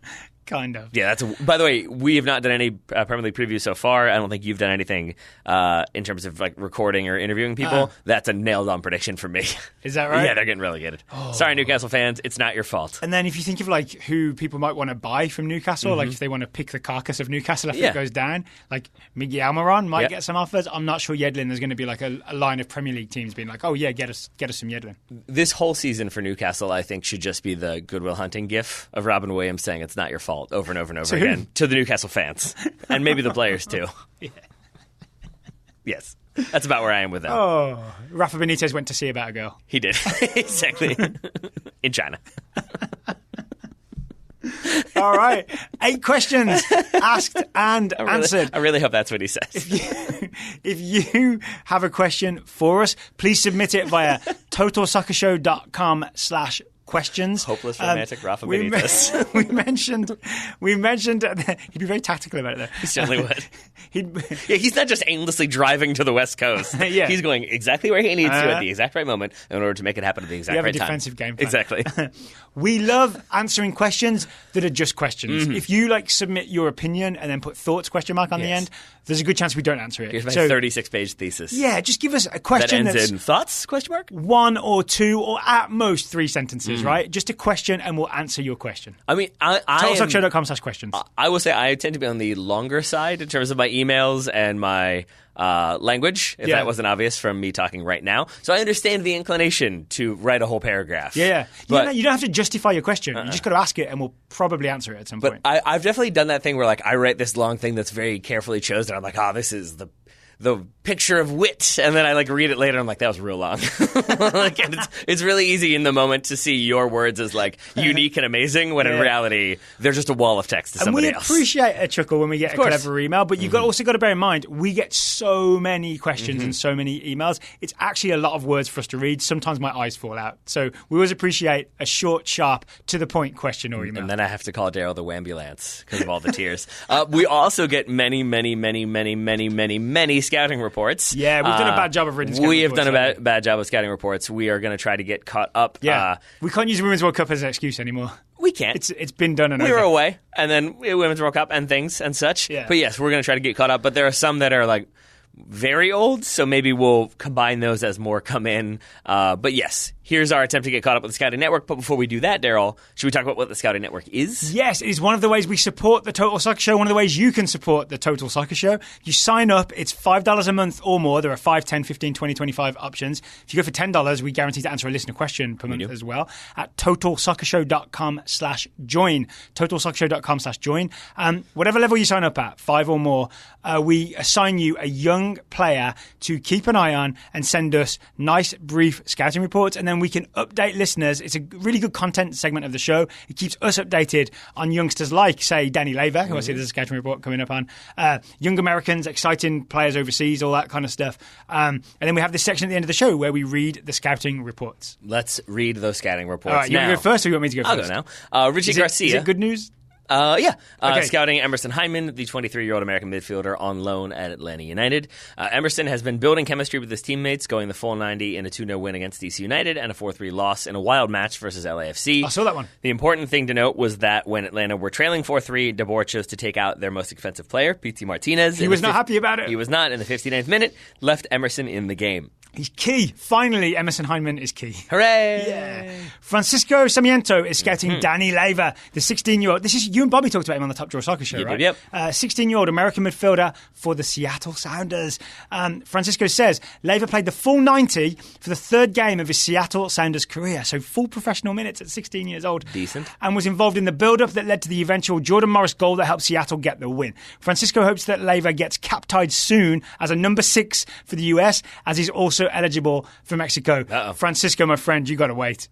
Kind of. Yeah, by the way, we have not done any Premier League previews so far. I don't think you've done anything in terms of like recording or interviewing people. That's a nailed-on prediction for me. Is that right? Yeah, they're getting relegated. Oh. Sorry, Newcastle fans. It's not your fault. And then if you think of like who people might want to buy from Newcastle, like if they want to pick the carcass of Newcastle after it goes down, like Miguel Almiron might get some offers. I'm not sure Yedlin. There's going to be like a line of Premier League teams being like, oh yeah, get us some Yedlin. This whole season for Newcastle, I think, should just be the Goodwill Hunting gif of Robin Williams saying it's not your fault over and over and over again to the Newcastle fans and maybe the players too. Yeah. Yes. That's about where I am with that. Oh, Rafa Benitez went to see about a girl. He did. Exactly. In China. All right. 8 questions asked and answered. I really hope that's what he says. If you have a question for us, please submit it via totalsoccershow.com/questions. Hopeless romantic Rafa Benitez. we mentioned he'd be very tactical about it though. He certainly would. He's not just aimlessly driving to the West Coast. Yeah. He's going exactly where he needs to at the exact right moment in order to make it happen at the exact right time. We have a defensive game plan. Exactly. We love answering questions that are just questions. Mm-hmm. If you like submit your opinion and then put thoughts ? On the end, there's a good chance we don't answer it. Here's my 36-page thesis. Yeah, just give us a question that ends in thoughts ? 1 or 2 or at most 3 sentences, right? Just a question and we'll answer your question. I mean, totalsoccershow.com/questions. I will say I tend to be on the longer side in terms of my emails and my language, if that wasn't obvious from me talking right now. So I understand the inclination to write a whole paragraph. Yeah. But you don't have to justify your question. You just got to ask it and we'll probably answer it at some point. But I've definitely done that thing where like I write this long thing that's very carefully chosen. I'm like, this is the picture of wit, and then I like read it later and I'm like, that was real long. Like, and it's really easy in the moment to see your words as like unique and amazing when in reality they're just a wall of text to somebody else. And we appreciate a chuckle when we get a clever email, but you've also got to bear in mind we get so many questions and so many emails. It's actually a lot of words for us to read. Sometimes my eyes fall out. So we always appreciate a short, sharp, to the point question or email. And then I have to call Daryl the wambulance because of all the tears. We also get many scouting reports. Yeah, we've done a bad job of reading scouting reports. We have done a bad job of scouting reports. We are going to try to get caught up. Yeah. We can't use the Women's World Cup as an excuse anymore. We can't. It's been done and we were away, and then Women's World Cup and things and such. Yeah. But yes, we're going to try to get caught up. But there are some that are like very old, so maybe we'll combine those as more come in. But yes, Here's our attempt to get caught up with the Scouting Network. But before we do that, Daryl, should we talk about what the Scouting Network is? Yes, it is one of the ways we support the Total Soccer Show, one of the ways you can support the Total Soccer Show. You sign up, it's $5 a month or more. There are 5, 10, 15, 20, 25 options. If you go for $10, we guarantee to answer a listener question per month as well at totalsoccershow.com/join. Totalsoccershow.com/join. Whatever level you sign up at, 5 or more, we assign you a young player to keep an eye on and send us nice, brief scouting reports, and then we can update listeners. It's a really good content segment of the show. It keeps us updated on youngsters like, say, Danny Leva, who I see there's a scouting report coming up on, young Americans, exciting players overseas, all that kind of stuff. And then we have this section at the end of the show where we read the scouting reports. Let's read those scouting reports. All right, you want to go first or you want me to go first? I'll go now. Richie Garcia. Is it good news? Yeah. Okay. Scouting Emerson Hyndman, the 23-year-old American midfielder on loan at Atlanta United. Emerson has been building chemistry with his teammates, going the full 90 in a 2-0 win against DC United and a 4-3 loss in a wild match versus LAFC. I saw that one. The important thing to note was that when Atlanta were trailing 4-3, De Boer chose to take out their most expensive player, Pity Martinez. He was not happy about it. He was not. In the 59th minute, left Emerson in the game. He's key. Finally, Emerson Hyndman is key. Hooray! Yeah. Francisco Sarmiento is scouting Danny Leva, the 16-year-old. This is you and Bobby talked about him on the Top Draw Soccer Show, right? Yep. 16-year-old American midfielder for the Seattle Sounders. Francisco says Leva played the full 90 for the third game of his Seattle Sounders career, so full professional minutes at 16 years old. Decent. And was involved in the build-up that led to the eventual Jordan Morris goal that helped Seattle get the win. Francisco hopes that Leva gets cap-tied soon as a number 6 for the US, as he's also eligible for Mexico. Uh-oh. Francisco, my friend, you got to wait.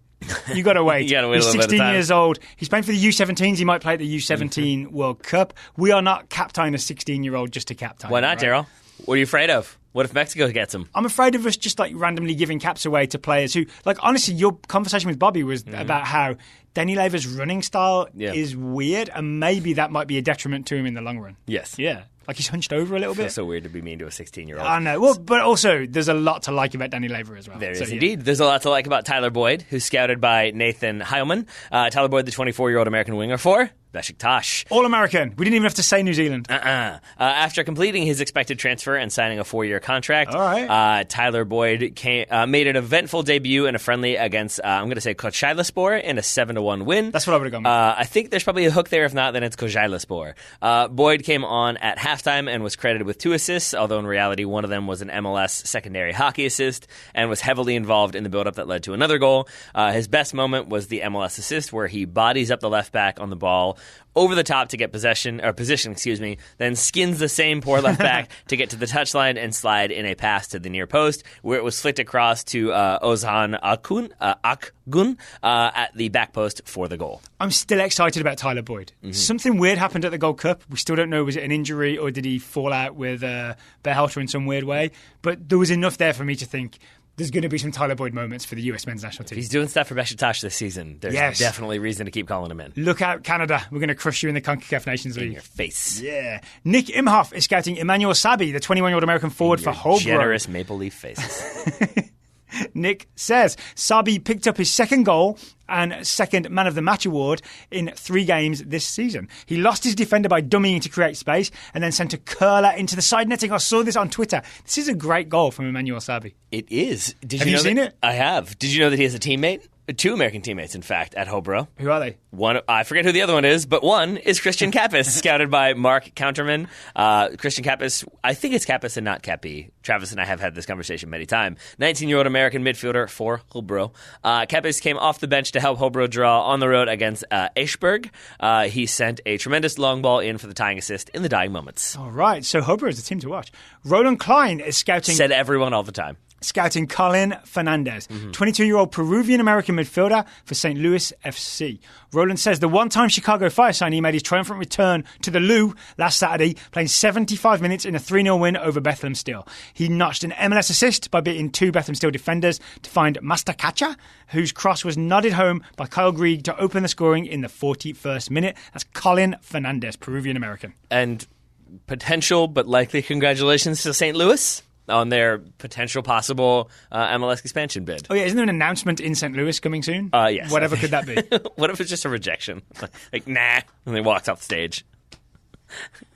You got to wait. You gotta wait He's a little bit of 16 time. years old. He's playing for the U17s. He might play at the U17 World Cup. We are not cap-tying a 16-year-old just to cap-tie. Why not, right? Daryl? What are you afraid of? What if Mexico gets him? I'm afraid of us just like randomly giving caps away to players who, like, honestly, your conversation with Bobby was about how Danny Leva's running style is weird, and maybe that might be a detriment to him in the long run. Yes. Yeah. Like he's hunched over a little bit. It's so weird to be mean to a 16-year-old. I know. Well, but also there's a lot to like about Danny Leva as well. There is indeed. There's a lot to like about Tyler Boyd, who's scouted by Nathan Heilman. Tyler Boyd, the 24-year-old American winger for Besiktas. All-American. We didn't even have to say New Zealand. After completing his expected transfer and signing a 4-year contract, All right. Tyler Boyd made an eventful debut in a friendly against, I'm going to say, Kocaelispor in a 7-1 win. That's what I would have gone with. I think there's probably a hook there. If not, then it's Kocaelispor. Boyd came on at halftime and was credited with 2 assists, although in reality one of them was an MLS secondary hockey assist and was heavily involved in the build-up that led to another goal. His best moment was the MLS assist where he bodies up the left back on the ball over the top to get position, then skins the same poor left back to get to the touchline and slide in a pass to the near post, where it was flicked across to Ozan Akgun at the back post for the goal. I'm still excited about Tyler Boyd. Something weird happened at the Gold Cup. We still don't know, was it an injury or did he fall out with Berhalter in some weird way? But there was enough there for me to think there's going to be some Tyler Boyd moments for the US men's national team. He's doing stuff for Besiktas this season. There's definitely reason to keep calling him in. Look out, Canada. We're going to crush you in the Concacaf Nations League. In your face. Yeah. Nick Imhoff is scouting Emmanuel Sabi, the 21-year-old American forward for Holbrook. Generous Maple Leaf faces. Nick says Sabi picked up his second goal and second Man of the Match award in 3 games this season. He lost his defender by dummying to create space and then sent a curler into the side netting. I saw this on Twitter. This is a great goal from Emmanuel Sabi. It is. Have you seen it? I have. Did you know that he has a teammate? 2 American teammates, in fact, at Hobro. Who are they? One, I forget who the other one is, but one is Christian Kappas, scouted by Mark Counterman. Christian Kappas, I think it's Kappas and not Cappy. Travis and I have had this conversation many times. 19-year-old American midfielder for Hobro. Kappas came off the bench to help Hobro draw on the road against Eschberg. He sent a tremendous long ball in for the tying assist in the dying moments. All right, so Hobro is a team to watch. Roland Klein is scouting... Said everyone all the time. Scouting Colin Fernandez, 22-year-old Peruvian-American midfielder for St. Louis FC. Roland says the one-time Chicago Fire signee made his triumphant return to the Lou last Saturday, playing 75 minutes in a 3-0 win over Bethlehem Steel. He notched an MLS assist by beating 2 Bethlehem Steel defenders to find Mastakacha, whose cross was nodded home by Kyle Grieg to open the scoring in the 41st minute. That's Colin Fernandez, Peruvian-American. And potential but likely congratulations to St. Louis on their potential possible MLS expansion bid. Oh, yeah. Isn't there an announcement in St. Louis coming soon? Yes. Whatever could that be? What if it's just a rejection? Like, nah. And they walked off the stage.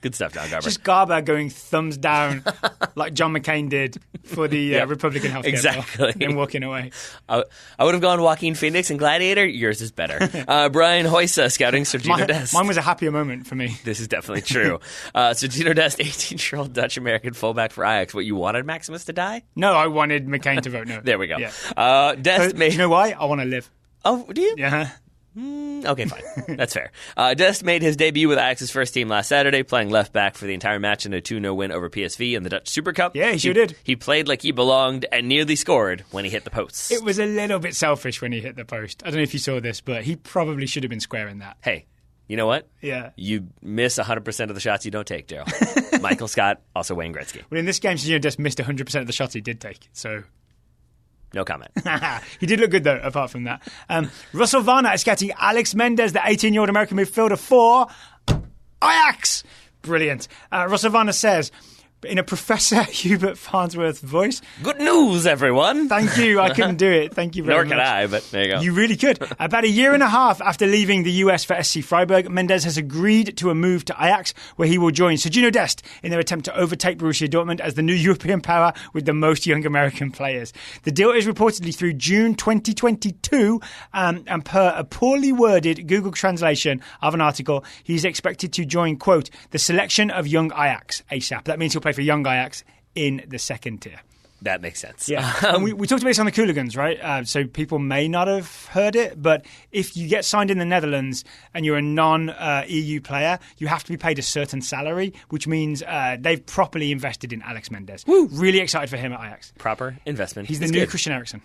Good stuff, John Garber. Just Garber going thumbs down like John McCain did for the Republican healthcare exactly. bill and walking away. I would have gone Joaquin Phoenix and Gladiator. Yours is better. Brian Hoysa scouting Sergino Dest. Mine was a happier moment for me. This is definitely true. Sergino Dest, 18-year-old Dutch-American fullback for Ajax. What, you wanted Maximus to die? No, I wanted McCain to vote no. There we go. Yeah. Dest Do you know why? I want to live. Oh, do you? Yeah. Okay, fine. That's fair. Dest made his debut with Ajax's first team last Saturday, playing left back for the entire match in a 2-0 win over PSV in the Dutch Super Cup. Yeah, he sure did. He played like he belonged and nearly scored when he hit the posts. It was a little bit selfish when he hit the post. I don't know if you saw this, but he probably should have been squaring that. Hey, you know what? Yeah. You miss 100% of the shots you don't take, Daryl. Michael Scott, also Wayne Gretzky. Well, in this game, Sergino Dest missed 100% of the shots he did take, so... No comment. He did look good, though, apart from that. Russell Varner is scouting Alex Mendez, the 18-year-old American midfielder for Ajax. Brilliant. Russell Varner says, in a Professor Hubert Farnsworth voice... Good news, everyone. Thank you. I couldn't do it. Thank you very much. Nor could I, but there you go. You really could. About a year and a half after leaving the US for SC Freiburg, Mendez has agreed to a move to Ajax, where he will join Sergino Dest in their attempt to overtake Borussia Dortmund as the new European power with the most young American players. The deal is reportedly through June 2022, and per a poorly worded Google translation of an article, he's expected to join, quote, the selection of young Ajax ASAP. That means he'll play for young Ajax in the second tier. That makes sense. Yeah. And we talked about this on the Cooligans, right? So people may not have heard it, but if you get signed in the Netherlands and you're a non-EU player, you have to be paid a certain salary, which means they've properly invested in Alex Mendez. Woo! Really excited for him at Ajax. Proper investment. He's the new Christian Eriksen.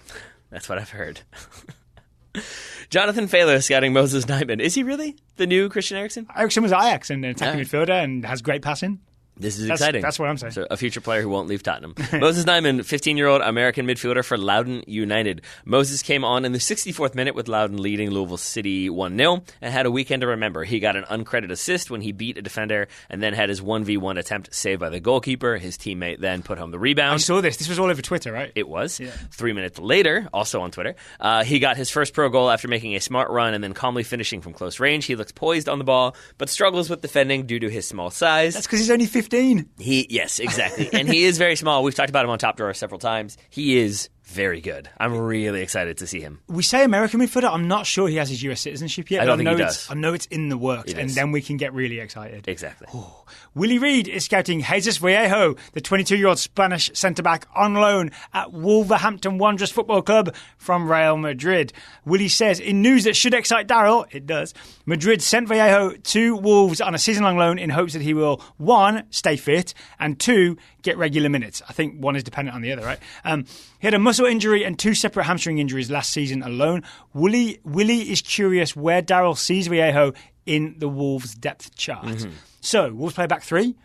That's what I've heard. Jonathan Failer scouting Moses Nijman. Is he really the new Christian Eriksen? Eriksen was at Ajax and an attacking midfielder and has great passing. This is exciting. That's what I'm saying. So a future player who won't leave Tottenham. Moses Nijman, 15-year-old American midfielder for Loudoun United. Moses came on in the 64th minute with Loudoun leading Louisville City 1-0 and had a weekend to remember. He got an uncredited assist when he beat a defender and then had his 1v1 attempt saved by the goalkeeper. His teammate then put home the rebound. I saw this. This was all over Twitter, right? It was. Yeah. 3 minutes later, also on Twitter, he got his first pro goal after making a smart run and then calmly finishing from close range. He looks poised on the ball, but struggles with defending due to his small size. That's because he's only 15. Yes, exactly. And he is very small. We've talked about him on Top Drawer several times. He is very good. I'm really excited to see him. We say American midfielder. I'm not sure he has his US citizenship yet. I don't think he does. I know it's in the works, and then we can get really excited. Exactly. Oh. Willie Reed is scouting Jesus Vallejo, the 22-year-old Spanish centre-back on loan at Wolverhampton Wanderers Football Club from Real Madrid. Willie says, in news that should excite Daryl, it does, Madrid sent Vallejo to Wolves on a season-long loan in hopes that he will, 1, stay fit, and 2, get regular minutes. I think one is dependent on the other, right? He had a muscle injury and 2 separate hamstring injuries last season alone. Willie is curious where Daryl sees Vallejo in the Wolves depth chart. Mm-hmm. So, Wolves play back 3,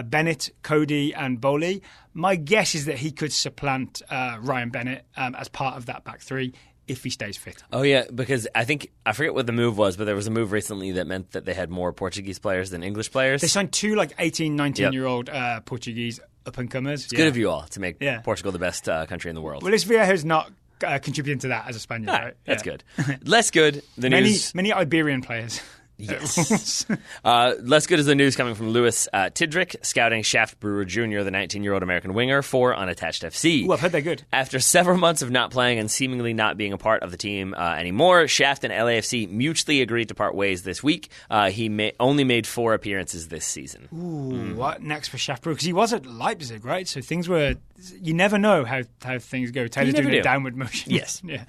Bennett, Cody and Bowley. My guess is that he could supplant Ryan Bennett as part of that back 3 if he stays fit. Oh, yeah, because I forget what the move was, but there was a move recently that meant that they had more Portuguese players than English players. They signed 2 18, 19-year-old Portuguese up-and-comers. It's good of you all to make Portugal the best country in the world. Well, this Vallejo's not contributing to that as a Spaniard, right? That's good. Less good, the news... Many Iberian players. Yes. Less good is the news coming from Lewis Tidrick, scouting Shaft Brewer Jr., the 19-year-old American winger for Unattached FC. Ooh, I've heard they're good. After several months of not playing and seemingly not being a part of the team anymore, Shaft and LAFC mutually agreed to part ways this week. He only made 4 appearances this season. Ooh, what next for Shaft Brewer? Because he was at Leipzig, right? So things were... You never know how things go. Taylor's doing a downward motion. Yes. Yeah.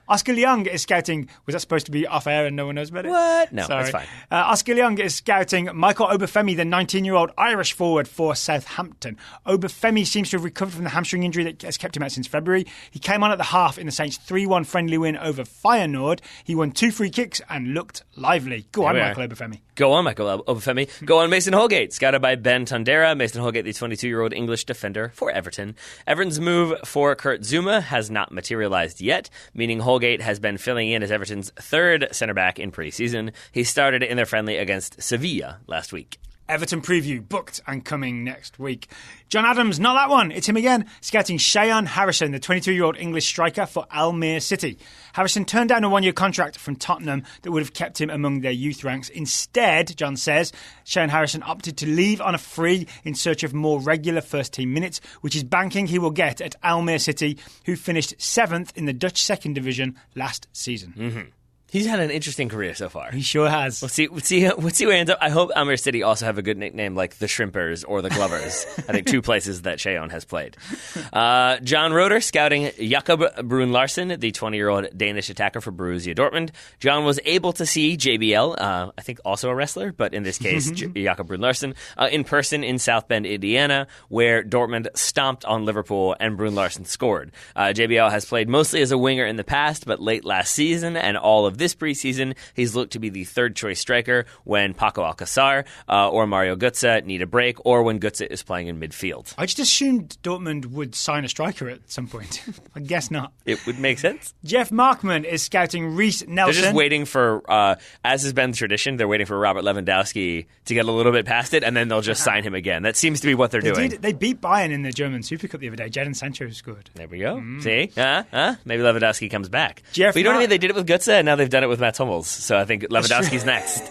Oscar Leung is scouting... Was that supposed to be off-air and no one knows about it? What? No, Sorry. that's fine. Oscar Leung is scouting Michael Obafemi, the 19-year-old Irish forward for Southampton. Obafemi seems to have recovered from the hamstring injury that has kept him out since February. He came on at the half in the Saints' 3-1 friendly win over Feyenoord. He won 2 free kicks and looked lively. Go on, Michael Obafemi. Go on, Michael Obafemi. Go on, Mason Holgate, scouted by Ben Tondera. Mason Holgate, the 22-year-old English defender for Everton. Everton's move for Kurt Zuma has not materialized yet, meaning Holgate has been filling in as Everton's 3rd centre-back in preseason. He started in their friendly against Sevilla last week. Everton preview booked and coming next week. John Adams, not that one. It's him again, scouting Cheyenne Harrison, the 22-year-old English striker for Almere City. Harrison turned down a one-year contract from Tottenham that would have kept him among their youth ranks. Instead, John says, Cheyenne Harrison opted to leave on a free in search of more regular first-team minutes, which is banking he will get at Almere City, who finished 7th in the Dutch second division last season. Mm-hmm. He's had an interesting career so far. He sure has. We'll see where he ends up. I hope Almere City also have a good nickname like the Shrimpers or the Glovers. I think 2 places that Cheyenne has played. John Roeder scouting Jakob Brun-Larsen, the 20-year-old Danish attacker for Borussia Dortmund. John was able to see JBL, I think also a wrestler, but in this case, Jakob Brun-Larsen, in person in South Bend, Indiana, where Dortmund stomped on Liverpool and Brun-Larsen scored. JBL has played mostly as a winger in the past, but late last season and all of this preseason, he's looked to be the third-choice striker when Paco Alcácer or Mario Götze need a break, or when Götze is playing in midfield. I just assumed Dortmund would sign a striker at some point. I guess not. It would make sense. Jeff Markman is scouting Reece Nelson. They're just waiting for, as has been tradition, they're waiting for Robert Lewandowski to get a little bit past it, and then they'll just sign him again. That seems to be what they're doing. They beat Bayern in the German Super Cup the other day. Jadon Sancho scored. There we go. See? Maybe Lewandowski comes back. But you know what I mean? They did it with Götze, and now they've done it with Mats Hummels. So I think Lewandowski's next.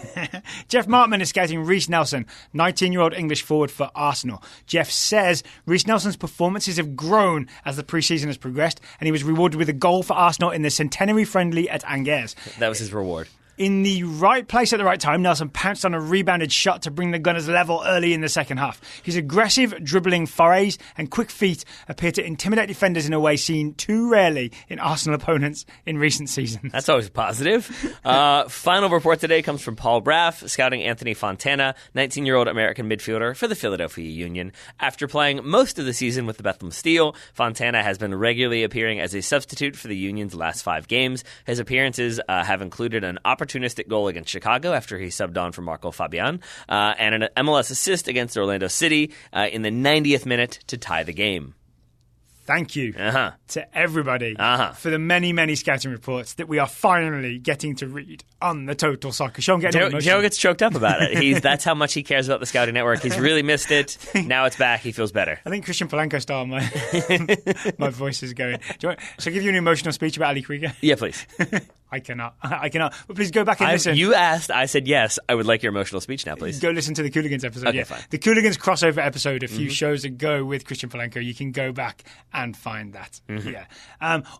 Jeff Markman is scouting Reece Nelson, 19-year-old English forward for Arsenal. Jeff says Reece Nelson's performances have grown as the pre-season has progressed, and he was rewarded with a goal for Arsenal in the centenary friendly at Angers. That was his reward. In the right place at the right time, Nelson pounced on a rebounded shot to bring the Gunners level early in the second half. His aggressive dribbling forays and quick feet appear to intimidate defenders in a way seen too rarely in Arsenal opponents in recent seasons. That's always positive. Final report today comes from Paul Braff, scouting Anthony Fontana, 19-year-old American midfielder for the Philadelphia Union. After playing most of the season with the Bethlehem Steel, Fontana has been regularly appearing as a substitute for the Union's last 5 games. His appearances have included an opportunistic goal against Chicago after he subbed on for Marco Fabian, and an MLS assist against Orlando City in the 90th minute to tie the game. Thank you to everybody for the many, many scouting reports that we are finally getting to read on the Total Soccer Show. Joe gets choked up about it. That's how much he cares about the Scouting Network. He's really missed it. Now it's back. He feels better. I think Christian Polanco style my voice is going. Shall I give you an emotional speech about Ali Krieger? Yeah, please. I cannot. But please go back and listen. You asked. I said yes. I would like your emotional speech now, please. Go listen to the Cooligans episode. Okay, fine. The Cooligans crossover episode a few shows ago with Christian Polanco. You can go back and find that. Yeah.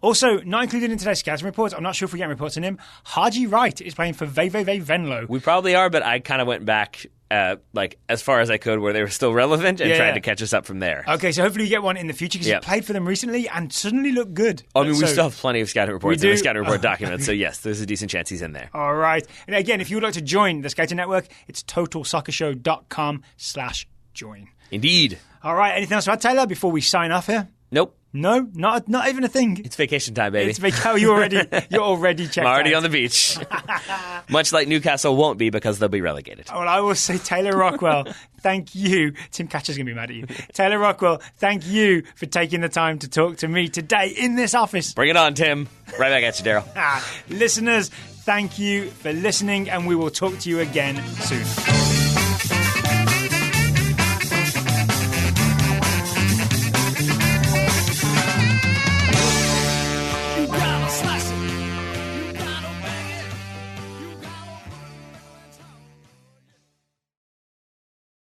Also, not included in today's scouting reports, I'm not sure if we're getting reports on him, Haji Wright is playing for VVV Venlo. We probably are, but I kind of went back as far as I could where they were still relevant and tried to catch us up from there. Okay, so hopefully you get one in the future because you played for them recently and suddenly looked good. I mean, we still have plenty of scouting reports in the scouting report document, so yes, there's a decent chance he's in there. All right. And again, if you would like to join the Scouting Network, it's totalsoccershow.com/join. Indeed. All right, anything else to add, Taylor, before we sign off here? Nope. No, not even a thing. It's vacation time, baby. You're already checked out. I'm already on the beach. Much like Newcastle won't be because they'll be relegated. Well, I will say, Taylor Rockwell, thank you. Tim Catcher's going to be mad at you. Taylor Rockwell, thank you for taking the time to talk to me today in this office. Bring it on, Tim. Right back at you, Daryl. Listeners, thank you for listening, and we will talk to you again soon.